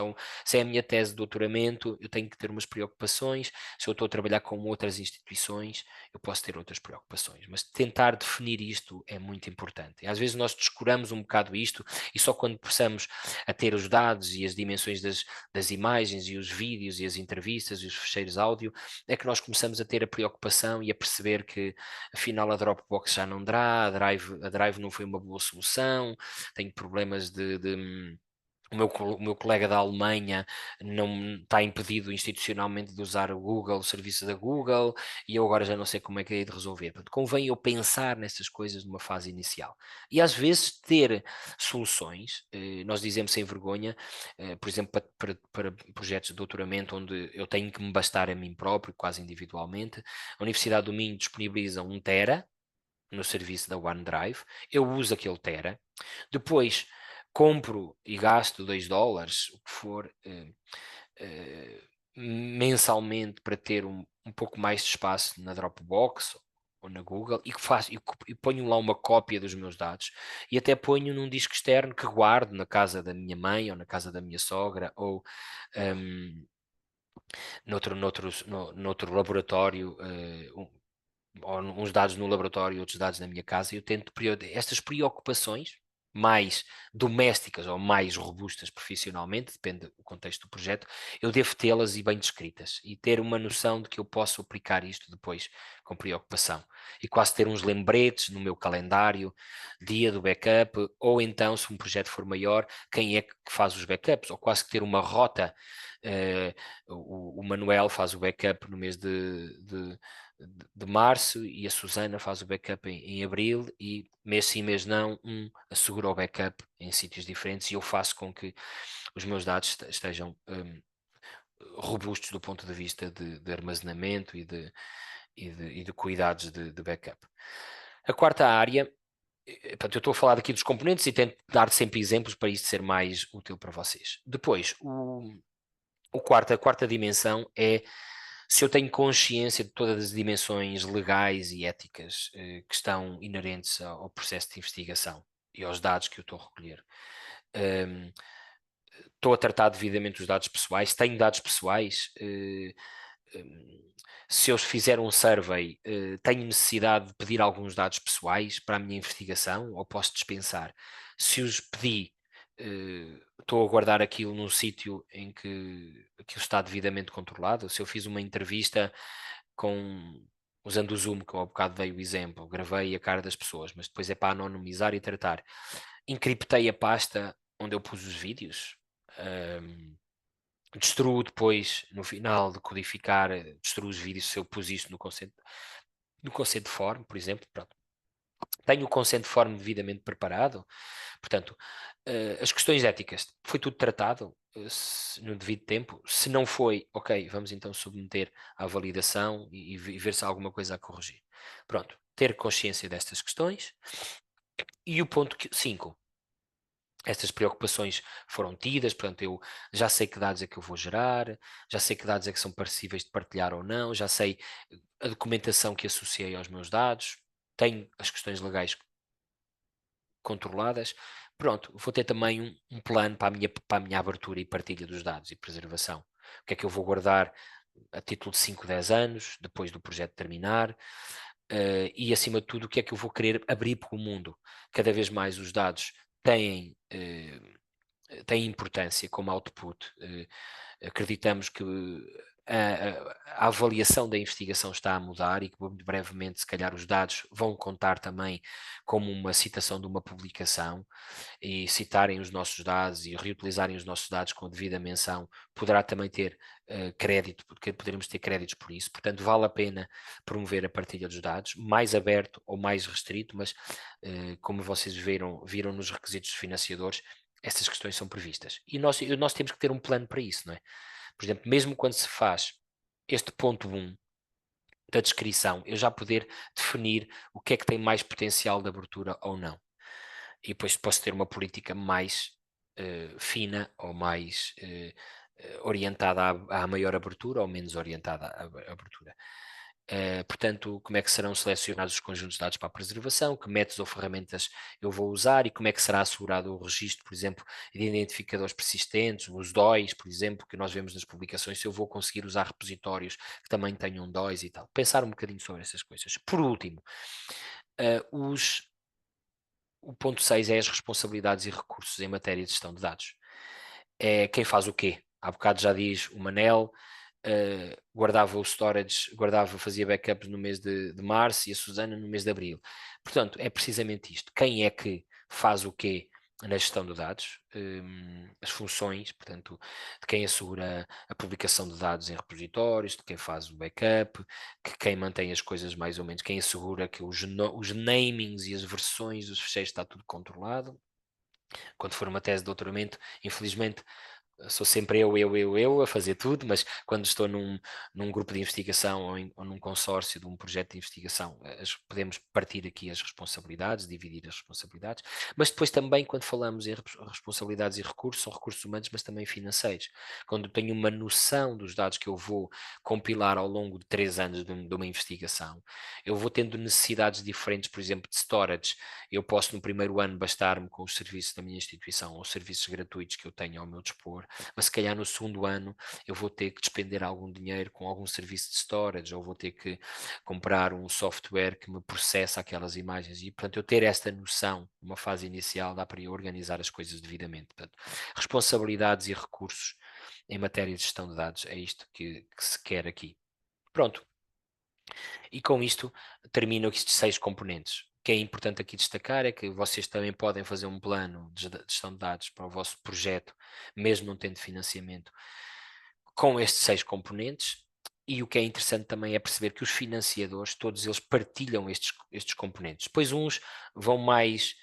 Se é a minha tese de doutoramento, eu tenho que ter umas preocupações. Se eu estou a trabalhar com outras instituições, eu posso ter outras preocupações. Mas tentar definir isto é muito importante. E às vezes nós descuramos um bocado isto e só quando começamos a ter os dados e as dimensões das imagens e os vídeos e as entrevistas e os fecheiros áudio é que nós começamos a ter a preocupação e a perceber que afinal a Dropbox já não dá, a Drive não foi uma boa solução, tenho problemas o meu colega da Alemanha não está impedido institucionalmente de usar o Google, o serviço da Google, e eu agora já não sei como é que é de resolver. Portanto, convém eu pensar nessas coisas numa fase inicial. E às vezes ter soluções, nós dizemos sem vergonha, por exemplo, para projetos de doutoramento onde eu tenho que me bastar a mim próprio, quase individualmente, a Universidade do Minho disponibiliza 1 tera no serviço da OneDrive, eu uso aquele tera, depois compro e gasto $2, o que for, mensalmente para ter um pouco mais de espaço na Dropbox ou na Google e ponho lá uma cópia dos meus dados e até ponho num disco externo que guardo na casa da minha mãe ou na casa da minha sogra ou noutro laboratório, ou uns dados no laboratório e outros dados na minha casa, e eu tento estas preocupações mais domésticas ou mais robustas profissionalmente, depende do contexto do projeto, eu devo tê-las e bem descritas e ter uma noção de que eu posso aplicar isto depois com preocupação e quase ter uns lembretes no meu calendário, dia do backup, ou então, se um projeto for maior, quem é que faz os backups, ou quase que ter uma rota. O Manuel faz o backup no mês de março e a Susana faz o backup em abril e mês sim, mês não, assegura o backup em sítios diferentes e eu faço com que os meus dados estejam robustos do ponto de vista de armazenamento e de cuidados de backup. A quarta área, portanto, eu estou a falar aqui dos componentes e tento dar sempre exemplos para isto ser mais útil para vocês. Depois, A quarta dimensão é se eu tenho consciência de todas as dimensões legais e éticas que estão inerentes ao processo de investigação e aos dados que eu estou a recolher. Estou a tratar devidamente os dados pessoais, tenho dados pessoais, se eu fizer um survey, tenho necessidade de pedir alguns dados pessoais para a minha investigação ou posso dispensar? Se os pedi, estou a guardar aquilo num sítio em que aquilo está devidamente controlado? Se eu fiz uma entrevista usando o Zoom, que eu há bocado dei o exemplo, gravei a cara das pessoas, mas depois é para anonimizar e tratar. Encriptei a pasta onde eu pus os vídeos, destruo depois, no final de codificar, destruo os vídeos se eu pus isto no consent form, por exemplo. Pronto. Tenho o consent form devidamente preparado, portanto, as questões éticas, foi tudo tratado no devido tempo. Se não foi, ok, vamos então submeter à validação e ver se há alguma coisa a corrigir. Pronto, ter consciência destas questões. E o ponto 5, estas preocupações foram tidas, portanto, eu já sei que dados é que eu vou gerar, já sei que dados é que são passíveis de partilhar ou não, já sei a documentação que associei aos meus dados, tenho as questões legais controladas. Pronto, vou ter também um plano para a minha abertura e partilha dos dados e preservação. O que é que eu vou guardar a título de 5, 10 anos, depois do projeto terminar, e acima de tudo, o que é que eu vou querer abrir para o mundo. Cada vez mais os dados têm importância como output. Acreditamos que a avaliação da investigação está a mudar e que muito brevemente, se calhar, os dados vão contar também como uma citação de uma publicação, e citarem os nossos dados e reutilizarem os nossos dados com a devida menção poderá também ter crédito, porque poderemos ter créditos por isso. Portanto, vale a pena promover a partilha dos dados, mais aberto ou mais restrito, mas como vocês viram nos requisitos dos financiadores, essas questões são previstas. E nós temos que ter um plano para isso, não é? Por exemplo, mesmo quando se faz este ponto 1 da descrição, eu já poder definir o que é que tem mais potencial de abertura ou não. E depois posso ter uma política mais fina ou mais orientada à maior abertura ou menos orientada à abertura. Portanto, como é que serão selecionados os conjuntos de dados para a preservação, que métodos ou ferramentas eu vou usar e como é que será assegurado o registro, por exemplo, de identificadores persistentes, os DOIs, por exemplo, que nós vemos nas publicações, se eu vou conseguir usar repositórios que também tenham DOIs e tal. Pensar um bocadinho sobre essas coisas. Por último, o ponto 6 é as responsabilidades e recursos em matéria de gestão de dados. É quem faz o quê? Há bocado já diz o Manel, guardava o storage, fazia backups no mês de março e a Susana no mês de abril. Portanto, é precisamente isto. Quem é que faz o quê na gestão de dados? As funções, portanto, de quem assegura a publicação de dados em repositórios, de quem faz o backup, que quem mantém as coisas mais ou menos, quem assegura que os namings e as versões dos fecheiros está tudo controlado. Quando for uma tese de doutoramento, infelizmente sou sempre eu a fazer tudo, mas quando estou num grupo de investigação ou num consórcio de um projeto de investigação, podemos partir aqui as responsabilidades, dividir as responsabilidades, mas depois também quando falamos em responsabilidades e recursos, são recursos humanos, mas também financeiros. Quando tenho uma noção dos dados que eu vou compilar ao longo de 3 anos de uma investigação, eu vou tendo necessidades diferentes, por exemplo, de storage. Eu posso no primeiro ano bastar-me com os serviços da minha instituição ou os serviços gratuitos que eu tenho ao meu dispor, mas se calhar no segundo ano eu vou ter que despender algum dinheiro com algum serviço de storage, ou vou ter que comprar um software que me processa aquelas imagens, e portanto eu ter esta noção numa fase inicial dá para eu organizar as coisas devidamente. Portanto, responsabilidades e recursos em matéria de gestão de dados, é isto que se quer aqui. Pronto. E com isto termino estes 6 componentes. O que é importante aqui destacar é que vocês também podem fazer um plano de gestão de dados para o vosso projeto, mesmo não tendo financiamento, com estes 6 componentes. E o que é interessante também é perceber que os financiadores, todos eles partilham estes componentes. Depois uns vão mais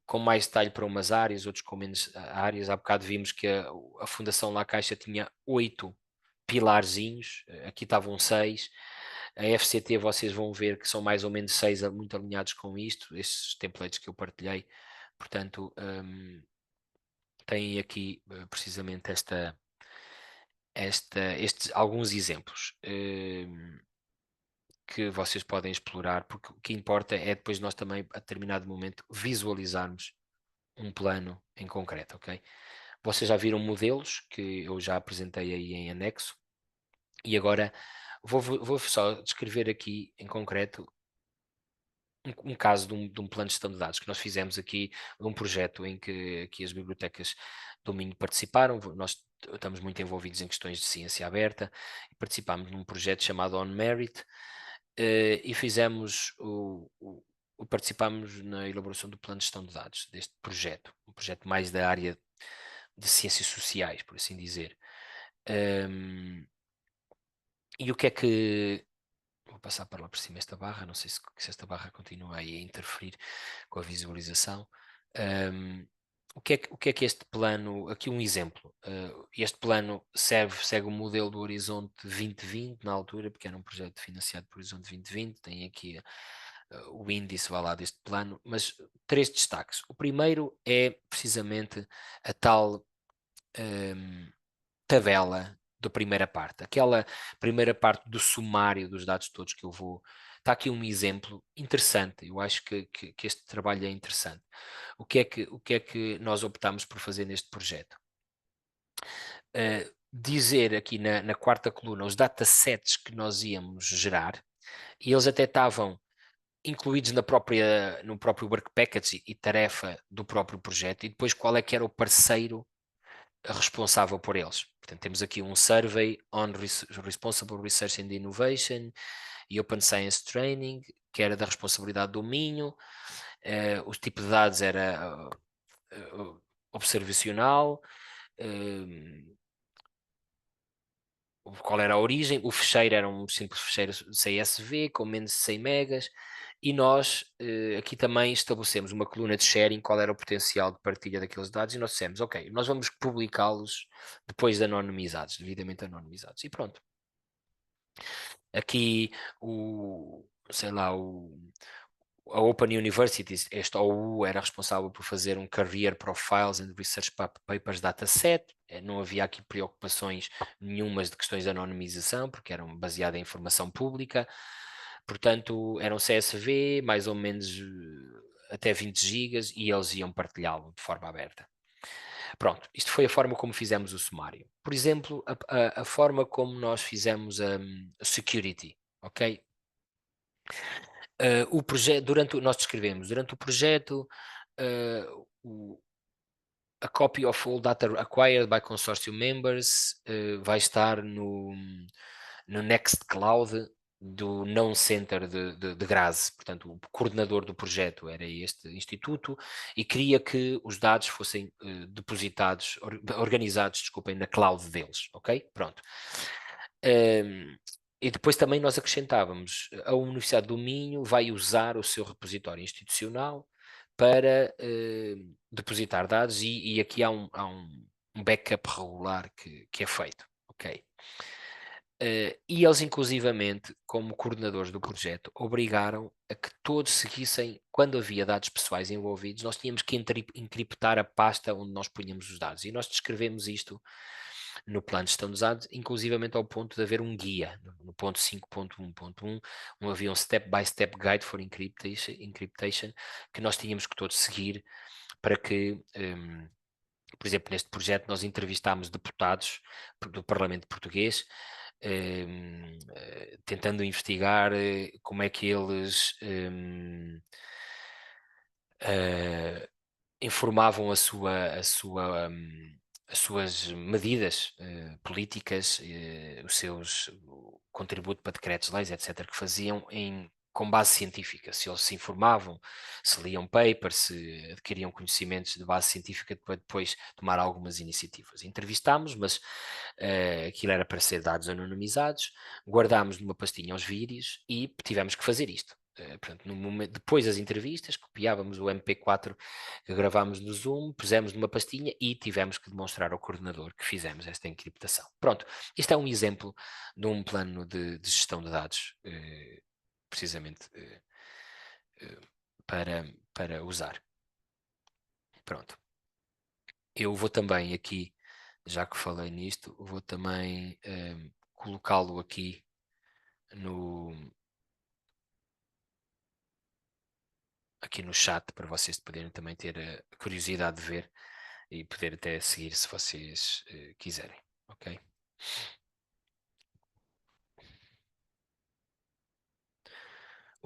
com mais detalhe para umas áreas, outros com menos áreas. Há bocado vimos que a Fundação La Caixa tinha 8 pilarzinhos, aqui estavam 6. A FCT vocês vão ver que são mais ou menos 6 muito alinhados com isto, estes templates que eu partilhei. Portanto, têm aqui precisamente alguns exemplos que vocês podem explorar, porque o que importa é depois nós também, a determinado momento, visualizarmos um plano em concreto, ok? Vocês já viram modelos que eu já apresentei aí em anexo, e agora vou só descrever aqui em concreto um caso de um plano de gestão de dados que nós fizemos aqui, de um projeto em que aqui as bibliotecas do Minho participaram. Nós estamos muito envolvidos em questões de ciência aberta e participámos num projeto chamado On Merit, e fizemos participámos na elaboração do plano de gestão de dados deste projeto, um projeto mais da área de ciências sociais, por assim dizer. E o que é que... Vou passar para lá por cima esta barra, não sei se esta barra continua aí a interferir com a visualização. O que é que este plano, aqui um exemplo, este plano segue o modelo do Horizonte 2020 na altura, porque era um projeto financiado por Horizonte 2020, tem aqui o índice, vai lá, deste plano, mas 3 destaques. O primeiro é precisamente a tal tabela da primeira parte, aquela primeira parte do sumário dos dados todos que eu vou... Está aqui um exemplo interessante, eu acho que este trabalho é interessante. O que é que nós optámos por fazer neste projeto? Dizer aqui na quarta coluna os datasets que nós íamos gerar, e eles até estavam incluídos no próprio work package e tarefa do próprio projeto, e depois qual é que era o parceiro responsável por eles. Portanto, temos aqui um Survey on Responsible Research and Innovation e Open Science Training, que era da responsabilidade do Minho. O tipo de dados era observacional. Qual era a origem? O fecheiro era um simples fecheiro CSV com menos de 100 megas, e nós aqui também estabelecemos uma coluna de sharing, qual era o potencial de partilha daqueles dados, e nós dissemos, ok, nós vamos publicá-los depois de anonimizados, devidamente anonimizados, e pronto. Aqui sei lá, a Open Universities, esta OU era responsável por fazer um Career Profiles and Research Papers Dataset. Não havia aqui preocupações nenhumas de questões de anonimização, porque eram baseadas em informação pública. Portanto, eram CSV, mais ou menos até 20 gigas, e eles iam partilhá-lo de forma aberta. Pronto, isto foi a forma como fizemos o sumário. Por exemplo, a forma como nós fizemos a security, ok? O projeto, nós descrevemos, durante o projeto, a copy of all data acquired by consortium members vai estar no Nextcloud do Known Center de Graz. Portanto, o coordenador do projeto era este instituto e queria que os dados fossem depositados, organizados, desculpem, na cloud deles, ok? Pronto. E depois também nós acrescentávamos, a Universidade do Minho vai usar o seu repositório institucional para depositar dados, e aqui há um backup regular que é feito, ok? E eles, inclusivamente, como coordenadores do projeto, obrigaram a que todos seguissem, quando havia dados pessoais envolvidos, nós tínhamos que encriptar a pasta onde nós punhamos os dados, e nós descrevemos isto no plano de gestão dos dados, inclusivamente ao ponto de haver um guia, no ponto 5.1.1, havia um step-by-step guide for encryptation, que nós tínhamos que todos seguir para que... por exemplo, neste projeto nós entrevistámos deputados do Parlamento Português, tentando investigar como é que eles informavam as suas medidas políticas, o contributo para decretos-leis, etc., que faziam com base científica, se eles se informavam, se liam papers, se adquiriam conhecimentos de base científica para depois tomar algumas iniciativas. Entrevistámos, mas aquilo era para ser dados anonimizados, guardámos numa pastinha os vídeos e tivemos que fazer isto. Portanto, depois das entrevistas, copiávamos o MP4 que gravámos no Zoom, pusemos numa pastinha e tivemos que demonstrar ao coordenador que fizemos esta encriptação. Pronto, isto é um exemplo de um plano de gestão de dados, precisamente para usar. Pronto. Eu vou também aqui já que falei nisto, vou também colocá-lo aqui aqui no chat para vocês poderem também ter a curiosidade de ver e poder até seguir se vocês quiserem, ok?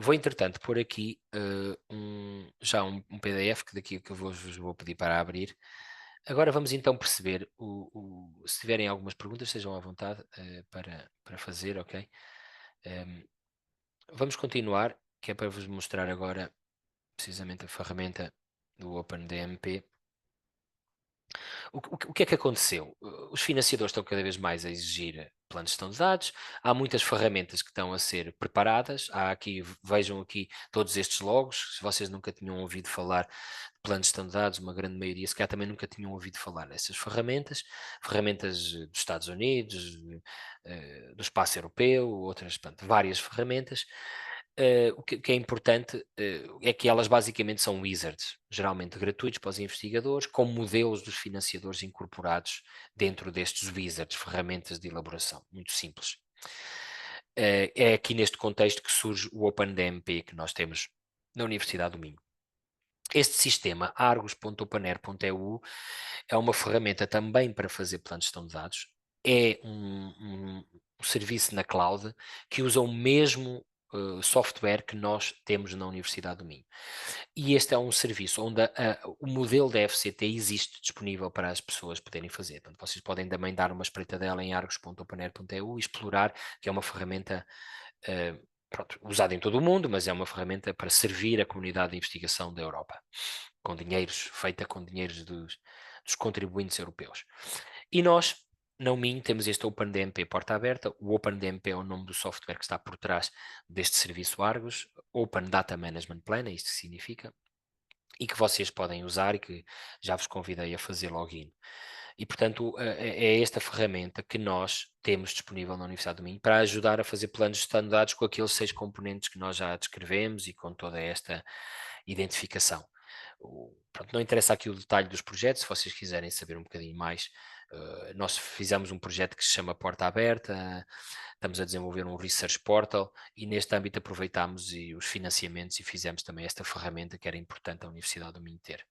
Vou, entretanto, pôr aqui já um PDF que daqui que eu vos vou pedir para abrir. Agora vamos então perceber, se tiverem algumas perguntas, sejam à vontade para fazer, ok? Vamos continuar, que é para vos mostrar agora precisamente a ferramenta do OpenDMP. O que é que aconteceu? Os financiadores estão cada vez mais a exigir planos de gestão de dados, há muitas ferramentas que estão a ser preparadas, vejam aqui todos estes logos, se vocês nunca tinham ouvido falar de planos de gestão de dados, uma grande maioria se calhar também nunca tinham ouvido falar dessas ferramentas dos Estados Unidos, do espaço europeu, outras, portanto, várias ferramentas. O que é importante é que elas basicamente são wizards, geralmente gratuitos para os investigadores, com modelos dos financiadores incorporados dentro destes wizards, ferramentas de elaboração, muito simples. É aqui neste contexto que surge o OpenDMP que nós temos na Universidade do Minho. Este sistema, argus.openair.eu, é uma ferramenta também para fazer planos de gestão de dados, é um serviço na cloud que usa o mesmo software que nós temos na Universidade do Minho. E este é um serviço onde o modelo da FCT existe disponível para as pessoas poderem fazer. Portanto, vocês podem também dar uma espreitadela em argus.openair.eu e explorar, que é uma ferramenta usada em todo o mundo, mas é uma ferramenta para servir a comunidade de investigação da Europa, feita com dinheiros dos contribuintes europeus. E nós, na UMIN, temos este OpenDMP porta aberta. O OpenDMP é o nome do software que está por trás deste serviço Argus, Open Data Management Plan, é isto que significa, e que vocês podem usar e que já vos convidei a fazer login. E, portanto, é esta ferramenta que nós temos disponível na Universidade do Minho para ajudar a fazer planos standardizados com aqueles 6 componentes que nós já descrevemos e com toda esta identificação. Pronto, não interessa aqui o detalhe dos projetos, se vocês quiserem saber um bocadinho mais, nós fizemos um projeto que se chama Porta Aberta, estamos a desenvolver um Research Portal e neste âmbito aproveitámos os financiamentos e fizemos também esta ferramenta que era importante a Universidade do Minho ter.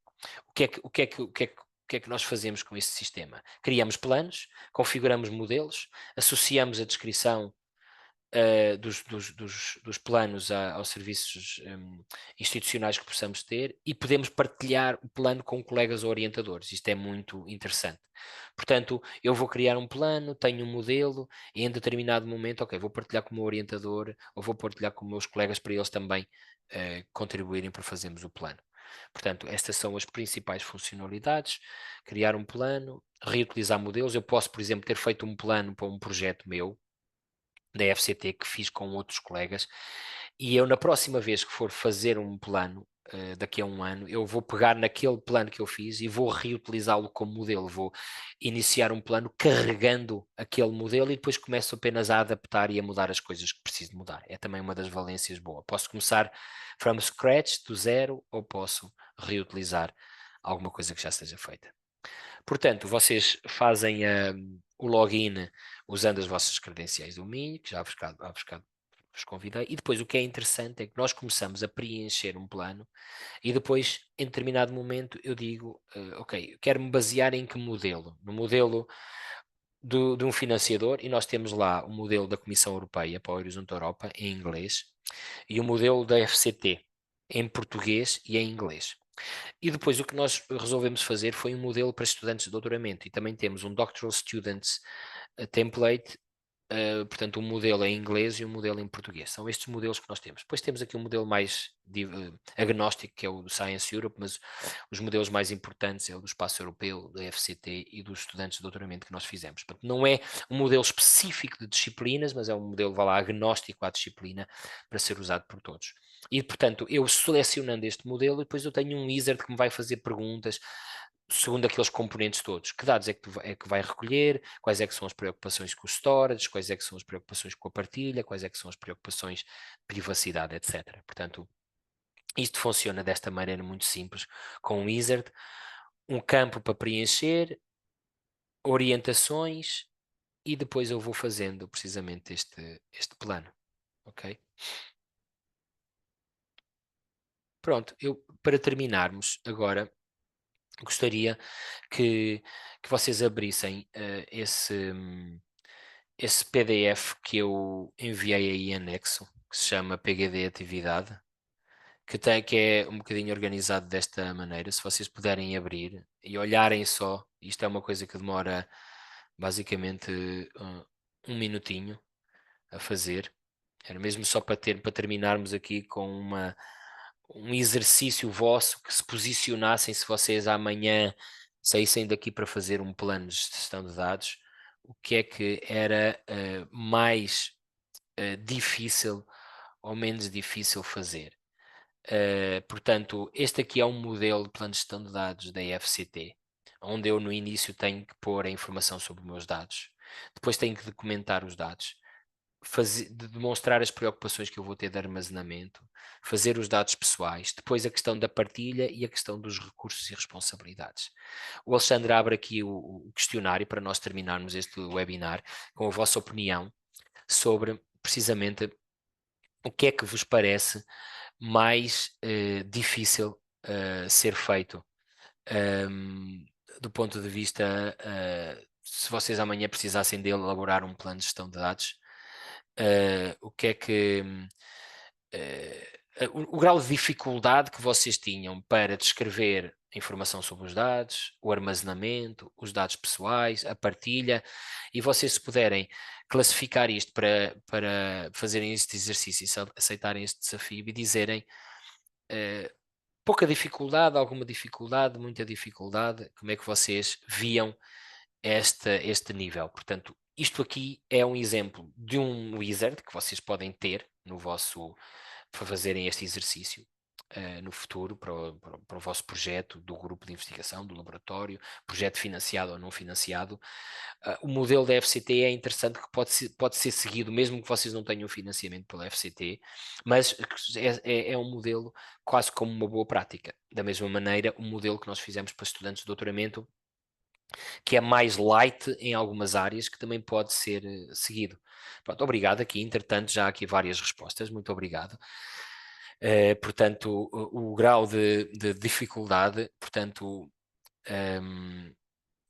O que é que nós fazemos com este sistema? Criamos planos, configuramos modelos, associamos a descrição dos planos aos serviços institucionais que possamos ter e podemos partilhar o plano com colegas ou orientadores. Isto é muito interessante. Portanto, eu vou criar um plano, tenho um modelo e em determinado momento, ok, vou partilhar com o meu orientador ou vou partilhar com meus colegas para eles também contribuírem para fazermos o plano. Portanto, estas são as principais funcionalidades: criar um plano, reutilizar modelos. Eu posso, por exemplo, ter feito um plano para um projeto meu, da FCT, que fiz com outros colegas, e eu na próxima vez que for fazer um plano, daqui a um ano, eu vou pegar naquele plano que eu fiz e vou reutilizá-lo como modelo, vou iniciar um plano carregando aquele modelo e depois começo apenas a adaptar e a mudar as coisas que preciso de mudar. É também uma das valências boas. Posso começar from scratch, do zero, ou posso reutilizar alguma coisa que já esteja feita. Portanto, vocês fazem o login usando as vossas credenciais do Minho, que já vos convidei, e depois o que é interessante é que nós começamos a preencher um plano e depois, em determinado momento, eu digo, ok, quero-me basear em que modelo? No modelo de um financiador, e nós temos lá o modelo da Comissão Europeia para o Horizonte Europa, em inglês, e o modelo da FCT, em português e em inglês. E depois o que nós resolvemos fazer foi um modelo para estudantes de doutoramento e também temos um Doctoral Students Template, portanto um modelo em inglês e um modelo em português. São estes modelos que nós temos. Depois temos aqui um modelo mais agnóstico, que é o do Science Europe, mas os modelos mais importantes é o do Espaço Europeu, da FCT e dos estudantes de doutoramento que nós fizemos. Portanto, não é um modelo específico de disciplinas, mas é um modelo, vá lá, agnóstico à disciplina para ser usado por todos. E, portanto, eu selecionando este modelo, depois eu tenho um wizard que me vai fazer perguntas segundo aqueles componentes todos. Que dados é que vai recolher, quais é que são as preocupações com o storage, quais é que são as preocupações com a partilha, quais é que são as preocupações de privacidade, etc. Portanto, isto funciona desta maneira muito simples, com um wizard, um campo para preencher, orientações e depois eu vou fazendo precisamente este plano, ok? Pronto, para terminarmos agora, gostaria que vocês abrissem esse PDF que eu enviei aí em anexo, que se chama PGD Atividade, que é um bocadinho organizado desta maneira. Se vocês puderem abrir e olharem só, isto é uma coisa que demora basicamente um minutinho a fazer. Era mesmo só para terminarmos aqui com um exercício vosso, que se posicionassem, se vocês amanhã saíssem daqui para fazer um plano de gestão de dados, o que é que era mais difícil ou menos difícil fazer. Portanto, este aqui é um modelo de plano de gestão de dados da FCT, onde eu no início tenho que pôr a informação sobre os meus dados, depois tenho que documentar os dados, demonstrar as preocupações que eu vou ter de armazenamento, fazer os dados pessoais, depois a questão da partilha e a questão dos recursos e responsabilidades. O Alexandre abre aqui o questionário para nós terminarmos este webinar com a vossa opinião sobre precisamente o que é que vos parece mais difícil ser feito do ponto de vista se vocês amanhã precisassem de elaborar um plano de gestão de dados, o que é que o grau de dificuldade que vocês tinham para descrever a informação sobre os dados, o armazenamento, os dados pessoais, a partilha, e vocês se puderem classificar isto para fazerem este exercício e aceitarem este desafio e dizerem pouca dificuldade, alguma dificuldade, muita dificuldade, como é que vocês viam este nível? Portanto, isto aqui é um exemplo de um wizard que vocês podem ter no vosso, para fazerem este exercício no futuro para o vosso projeto do grupo de investigação, do laboratório, projeto financiado ou não financiado. O modelo da FCT é interessante, que pode ser seguido mesmo que vocês não tenham financiamento pela FCT, mas é um modelo quase como uma boa prática. Da mesma maneira, o modelo que nós fizemos para estudantes de doutoramento, que é mais light em algumas áreas, que também pode ser seguido. Pronto, obrigado aqui, entretanto já há aqui várias respostas, muito obrigado. Portanto, o grau de dificuldade, portanto,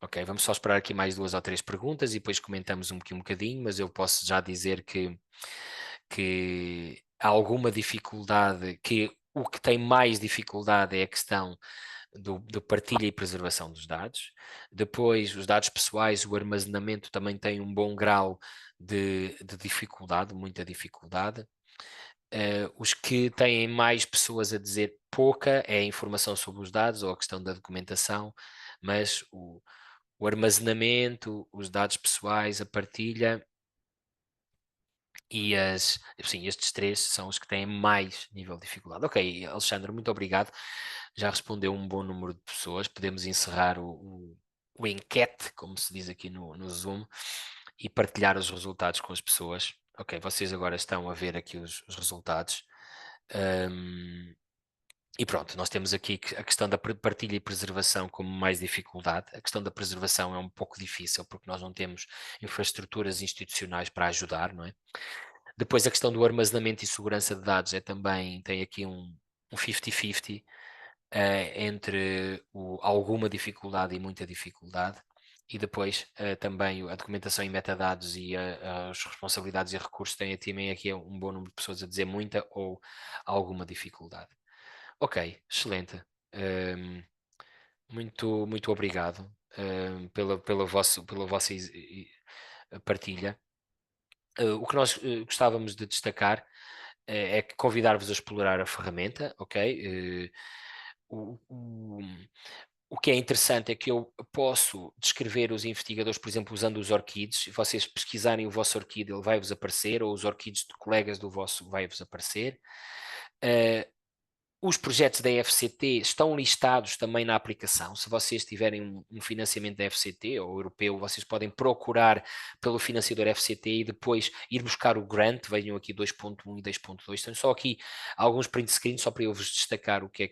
ok, vamos só esperar aqui mais 2 ou 3 perguntas e depois comentamos um bocadinho, mas eu posso já dizer que há alguma dificuldade, que o que tem mais dificuldade é a questão do partilha e preservação dos dados. Depois, os dados pessoais, o armazenamento também tem um bom grau de dificuldade, muita dificuldade. Os que têm mais pessoas a dizer pouca é a informação sobre os dados ou a questão da documentação, mas o armazenamento, os dados pessoais, a partilha e estes 3 são os que têm mais nível de dificuldade. Ok, Alexandre, muito obrigado. Já respondeu um bom número de pessoas. Podemos encerrar o enquete, como se diz aqui no Zoom, e partilhar os resultados com as pessoas. Ok, vocês agora estão a ver aqui os resultados. E pronto, nós temos aqui a questão da partilha e preservação como mais dificuldade. A questão da preservação é um pouco difícil porque nós não temos infraestruturas institucionais para ajudar, não é? Depois a questão do armazenamento e segurança de dados tem aqui um 50-50 entre alguma dificuldade e muita dificuldade. E depois também a documentação em metadados e as responsabilidades e recursos têm também aqui um bom número de pessoas a dizer muita ou alguma dificuldade. Ok, excelente. Muito obrigado pela vossa partilha. O que nós gostávamos de destacar é que convidar-vos a explorar a ferramenta, ok? O que é interessante é que eu posso descrever os investigadores, por exemplo, usando os ORCIDs. Se vocês pesquisarem o vosso ORCID, ele vai-vos aparecer, ou os ORCIDs de colegas do vosso vai-vos aparecer. Os projetos da FCT estão listados também na aplicação. Se vocês tiverem um financiamento da FCT ou europeu, vocês podem procurar pelo financiador FCT e depois ir buscar o grant. Vejam aqui 2.1 e 2.2. Tenho só aqui alguns print screens só para eu vos destacar o que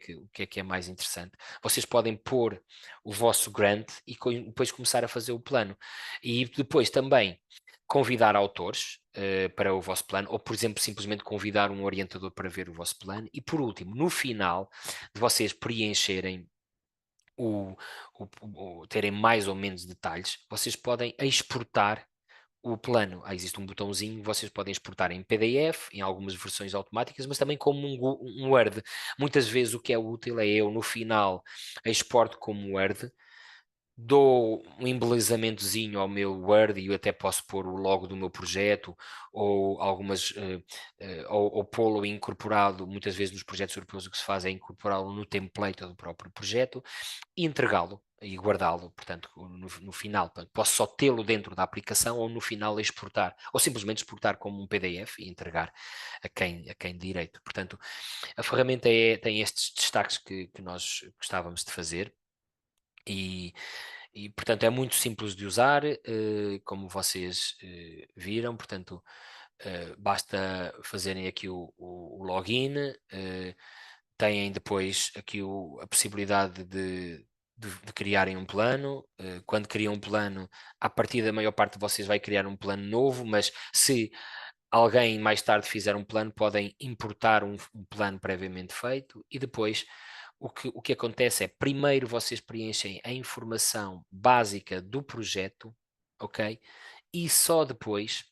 é mais interessante. Vocês podem pôr o vosso grant e depois começar a fazer o plano. E depois também convidar autores para o vosso plano, ou, por exemplo, simplesmente convidar um orientador para ver o vosso plano. E, por último, no final de vocês preencherem terem mais ou menos detalhes, vocês podem exportar o plano. Existe um botãozinho, vocês podem exportar em PDF, em algumas versões automáticas, mas também como um Word. Muitas vezes o que é útil é eu, no final, exporto como Word, dou um embelezamentozinho ao meu Word e eu até posso pôr o logo do meu projeto ou algumas ou pô-lo incorporado, muitas vezes nos projetos europeus o que se faz é incorporá-lo no template do próprio projeto e entregá-lo e guardá-lo, portanto, no final. Posso só tê-lo dentro da aplicação ou no final exportar, ou simplesmente exportar como um PDF e entregar a quem de direito. Portanto, a ferramenta tem estes destaques que nós gostávamos de fazer e, portanto, é muito simples de usar, como vocês viram, portanto, basta fazerem aqui o login, têm depois aqui a possibilidade de criarem um plano. Quando criam um plano, a partir da maior parte de vocês vai criar um plano novo, mas se alguém mais tarde fizer um plano, podem importar um plano previamente feito e depois o que acontece é, primeiro vocês preenchem a informação básica do projeto, ok? E só depois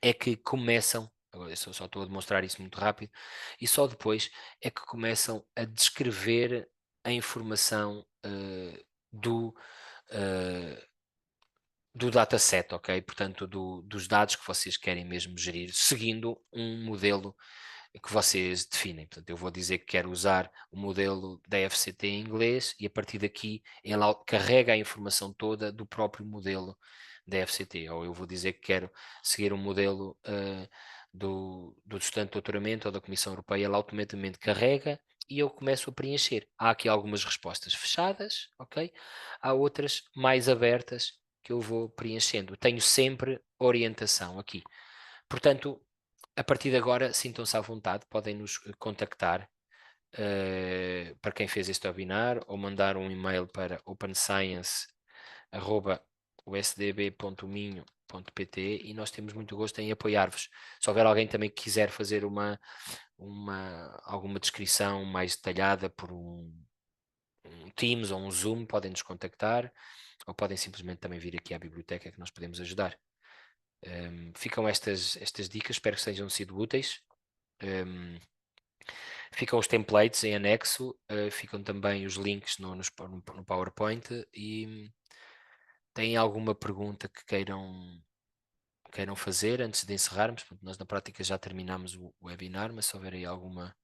é que começam, agora eu só estou a demonstrar isso muito rápido, e só depois é que começam a descrever a informação uh, do dataset, ok? Portanto, dos dados que vocês querem mesmo gerir, seguindo um modelo que vocês definem. Portanto, eu vou dizer que quero usar o modelo da FCT em inglês e a partir daqui ele carrega a informação toda do próprio modelo da FCT. Ou eu vou dizer que quero seguir um modelo do estudante de doutoramento ou da Comissão Europeia, ele automaticamente carrega e eu começo a preencher. Há aqui algumas respostas fechadas, ok? Há outras mais abertas que eu vou preenchendo. Tenho sempre orientação aqui. Portanto, a partir de agora, sintam-se à vontade, podem nos contactar para quem fez este webinar ou mandar um e-mail para openscience@usdb.minho.pt e nós temos muito gosto em apoiar-vos. Se houver alguém também que quiser fazer alguma descrição mais detalhada por um Teams ou um Zoom, podem nos contactar ou podem simplesmente também vir aqui à biblioteca que nós podemos ajudar. Ficam estas dicas, espero que tenham sido úteis. Ficam os templates em anexo, ficam também os links no PowerPoint e têm alguma pergunta que queiram fazer antes de encerrarmos? Nós na prática já terminamos o webinar, mas se houver aí alguma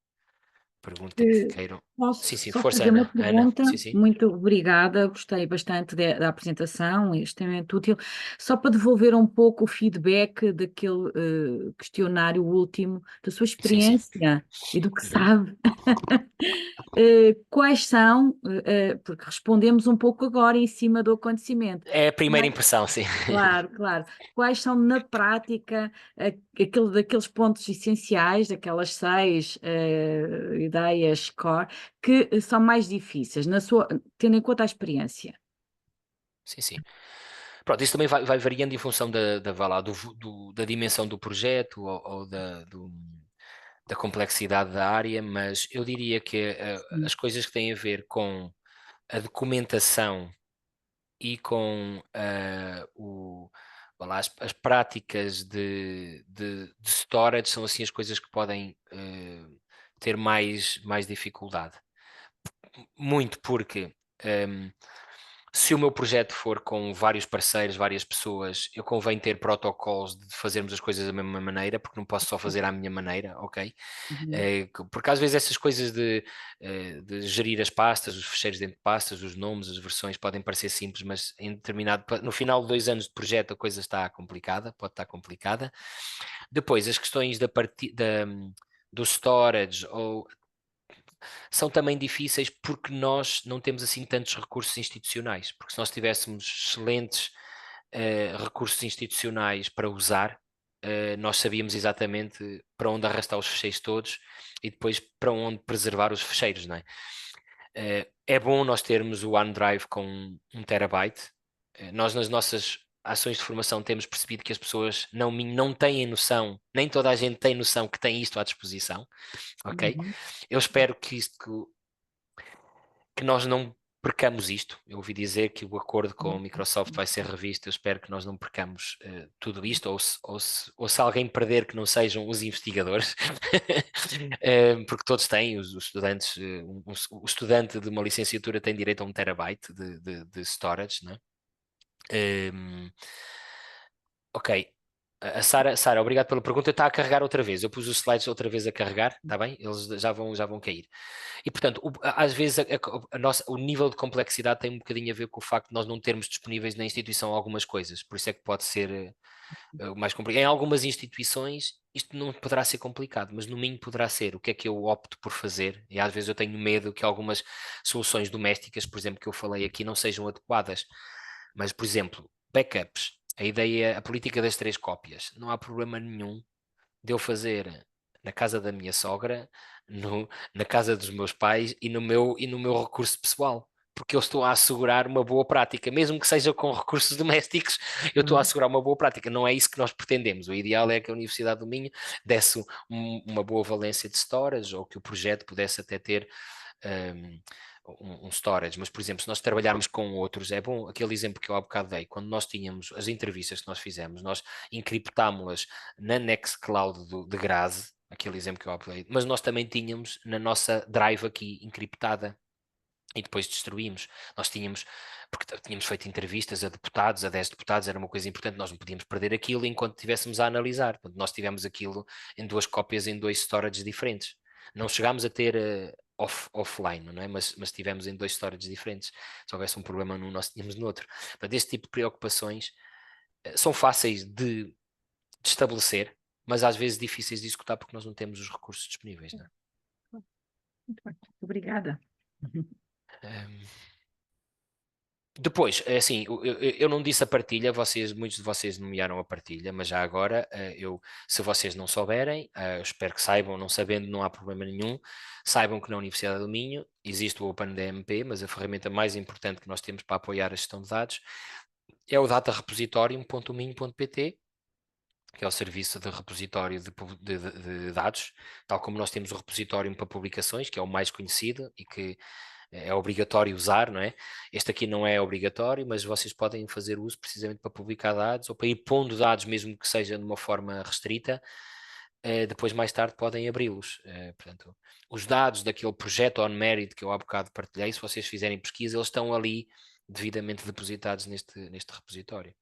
pergunta que queiram. Posso Sim, só força, fazer uma Ana. pergunta? Sim, sim. Muito obrigada, gostei bastante da apresentação, extremamente útil. Só para devolver um pouco o feedback daquele questionário último, da sua Sim, sim. experiência e do que Uhum. sabe. Quais são, porque respondemos um pouco agora em cima do acontecimento. É a primeira impressão, sim. Claro, claro. Quais são na prática daqueles pontos essenciais, daquelas seis ideias core, que são mais difíceis, tendo em conta a experiência? Sim, sim. Pronto, isso também vai variando em função vá lá, da dimensão do projeto ou da complexidade da área, mas eu diria que Sim. as coisas que têm a ver com a documentação e com vá lá, as práticas de storage são assim as coisas que podem ter mais dificuldade. Muito porque se o meu projeto for com vários parceiros, várias pessoas, eu convém ter protocolos de fazermos as coisas da mesma maneira, porque não posso só fazer à minha maneira, ok? Uhum. Porque às vezes essas coisas de gerir as pastas, os fecheiros dentro de pastas, os nomes, as versões podem parecer simples, mas no final de 2 anos de projeto a coisa está complicada, pode estar complicada. Depois, as questões do storage ou são também difíceis porque nós não temos assim tantos recursos institucionais, porque se nós tivéssemos excelentes recursos institucionais para usar, nós sabíamos exatamente para onde arrastar os fecheiros todos e depois para onde preservar os fecheiros, não é? É bom nós termos o OneDrive com 1 terabyte. Nós nas nossas ações de formação temos percebido que as pessoas não têm noção, nem toda a gente tem noção que tem isto à disposição, ok? Uhum. Eu espero que nós não percamos isto. Eu ouvi dizer que o acordo com a Microsoft vai ser revisto. Eu espero que nós não percamos tudo isto, ou se alguém perder, que não sejam os investigadores, porque todos têm, os estudantes, o estudante de uma licenciatura tem direito a 1 terabyte de storage, não é? Ok. A Sara, obrigado pela pergunta. Está a carregar outra vez. Eu pus os slides outra vez a carregar, está bem? Eles já vão cair. E, portanto, às vezes o nível de complexidade tem um bocadinho a ver com o facto de nós não termos disponíveis na instituição algumas coisas. Por isso é que pode ser mais complicado. Em algumas instituições isto não poderá ser complicado, mas no mínimo poderá ser. O que é que eu opto por fazer? E às vezes eu tenho medo que algumas soluções domésticas, por exemplo, que eu falei aqui, não sejam adequadas. Mas, por exemplo, backups. A ideia, a política das 3 cópias. Não há problema nenhum de eu fazer na casa da minha sogra, na casa dos meus pais e no meu recurso pessoal. Porque eu estou a assegurar uma boa prática, mesmo que seja com recursos domésticos, eu estou a assegurar uma boa prática. Não é isso que nós pretendemos. O ideal é que a Universidade do Minho desse uma boa valência de storage, ou que o projeto pudesse até ter um storage, mas por exemplo, se nós trabalharmos com outros, é bom, aquele exemplo que eu há bocado dei, quando nós tínhamos as entrevistas que nós fizemos, nós encriptámos-las na Nextcloud de Graze, aquele exemplo que eu há bocado dei, mas nós também tínhamos na nossa drive aqui encriptada e depois destruímos. Nós tínhamos, porque tínhamos feito entrevistas a deputados, a 10 deputados, era uma coisa importante, nós não podíamos perder aquilo enquanto estivéssemos a analisar. Portanto, nós tivemos aquilo em 2 cópias, em 2 storages diferentes. Não chegámos a ter offline, não é? Mas tivemos em 2 storages diferentes. Se houvesse um problema num, nós tínhamos no outro. Portanto, este tipo de preocupações são fáceis de estabelecer, mas às vezes difíceis de executar porque nós não temos os recursos disponíveis, não é? Muito bem. Obrigada. Depois, é assim, eu não disse a partilha, muitos de vocês nomearam a partilha, mas já agora, se vocês não souberem, eu espero que saibam, não sabendo não há problema nenhum, saibam que na Universidade do Minho existe o OpenDMP, mas a ferramenta mais importante que nós temos para apoiar a gestão de dados é o datarepositorium.minho.pt, que é o serviço de repositório de dados, tal como nós temos o repositório para publicações, que é o mais conhecido e que é obrigatório usar, não é? Este aqui não é obrigatório, mas vocês podem fazer uso precisamente para publicar dados ou para ir pondo dados, mesmo que seja de uma forma restrita, depois mais tarde podem abri-los. Portanto, os dados daquele projeto on-merit que eu há bocado partilhei, se vocês fizerem pesquisa, eles estão ali devidamente depositados neste repositório.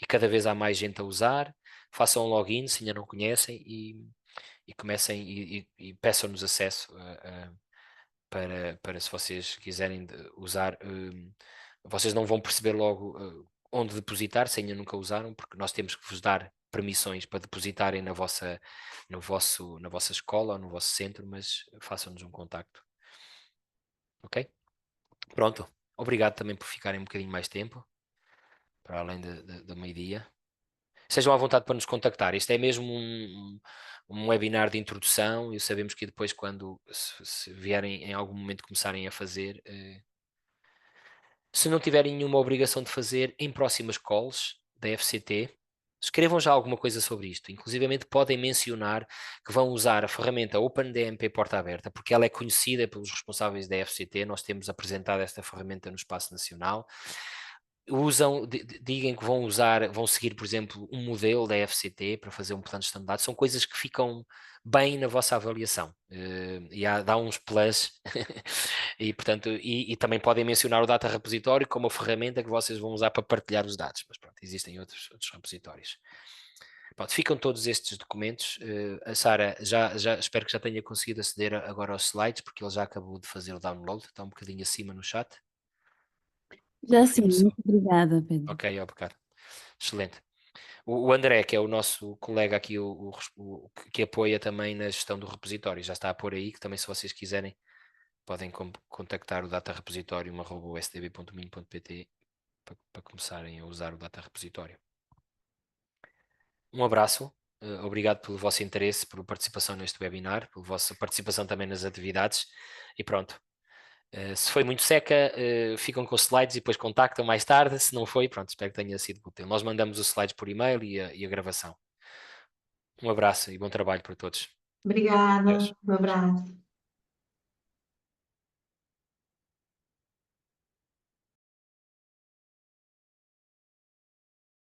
E cada vez há mais gente a usar, façam um login se ainda não conhecem e comecem e peçam-nos acesso para se vocês quiserem usar, vocês não vão perceber logo onde depositar se ainda nunca usaram, porque nós temos que vos dar permissões para depositarem na vossa escola ou no vosso centro, mas façam-nos um contacto. Ok? Pronto. Obrigado também por ficarem um bocadinho mais tempo, para além da meio-dia. Sejam à vontade para nos contactar. Isto é mesmo um webinar de introdução e sabemos que depois, quando se vierem em algum momento começarem a fazer, se não tiverem nenhuma obrigação de fazer, em próximas calls da FCT, escrevam já alguma coisa sobre isto. Inclusivamente podem mencionar que vão usar a ferramenta OpenDMP Porta Aberta, porque ela é conhecida pelos responsáveis da FCT, nós temos apresentado esta ferramenta no Espaço Nacional. Digam que vão seguir, por exemplo, um modelo da FCT para fazer um plano de gestão de dados, são coisas que ficam bem na vossa avaliação e dá uns plus e portanto e também podem mencionar o Data Repositório como a ferramenta que vocês vão usar para partilhar os dados, mas pronto, existem outros repositórios. Pronto, ficam todos estes documentos. A Sara já espero que já tenha conseguido aceder agora aos slides, porque ele já acabou de fazer o download, está um bocadinho acima no chat. Já sim, Confirme só. muito obrigada, Pedro. Ok, obrigado. Excelente. O André, que é o nosso colega aqui, que apoia também na gestão do repositório, já está a pôr aí, que também se vocês quiserem podem contactar o Data Repositório @sdb.minho.pt para começarem a usar o Data Repositório. Um abraço, obrigado pelo vosso interesse, pela participação neste webinar, pela vossa participação também nas atividades e pronto. Se foi muito seca, ficam com os slides e depois contactam mais tarde. Se não foi, pronto, espero que tenha sido útil. Nós mandamos os slides por e-mail e a gravação. Um abraço e bom trabalho para todos. Obrigada, Adeus. um abraço.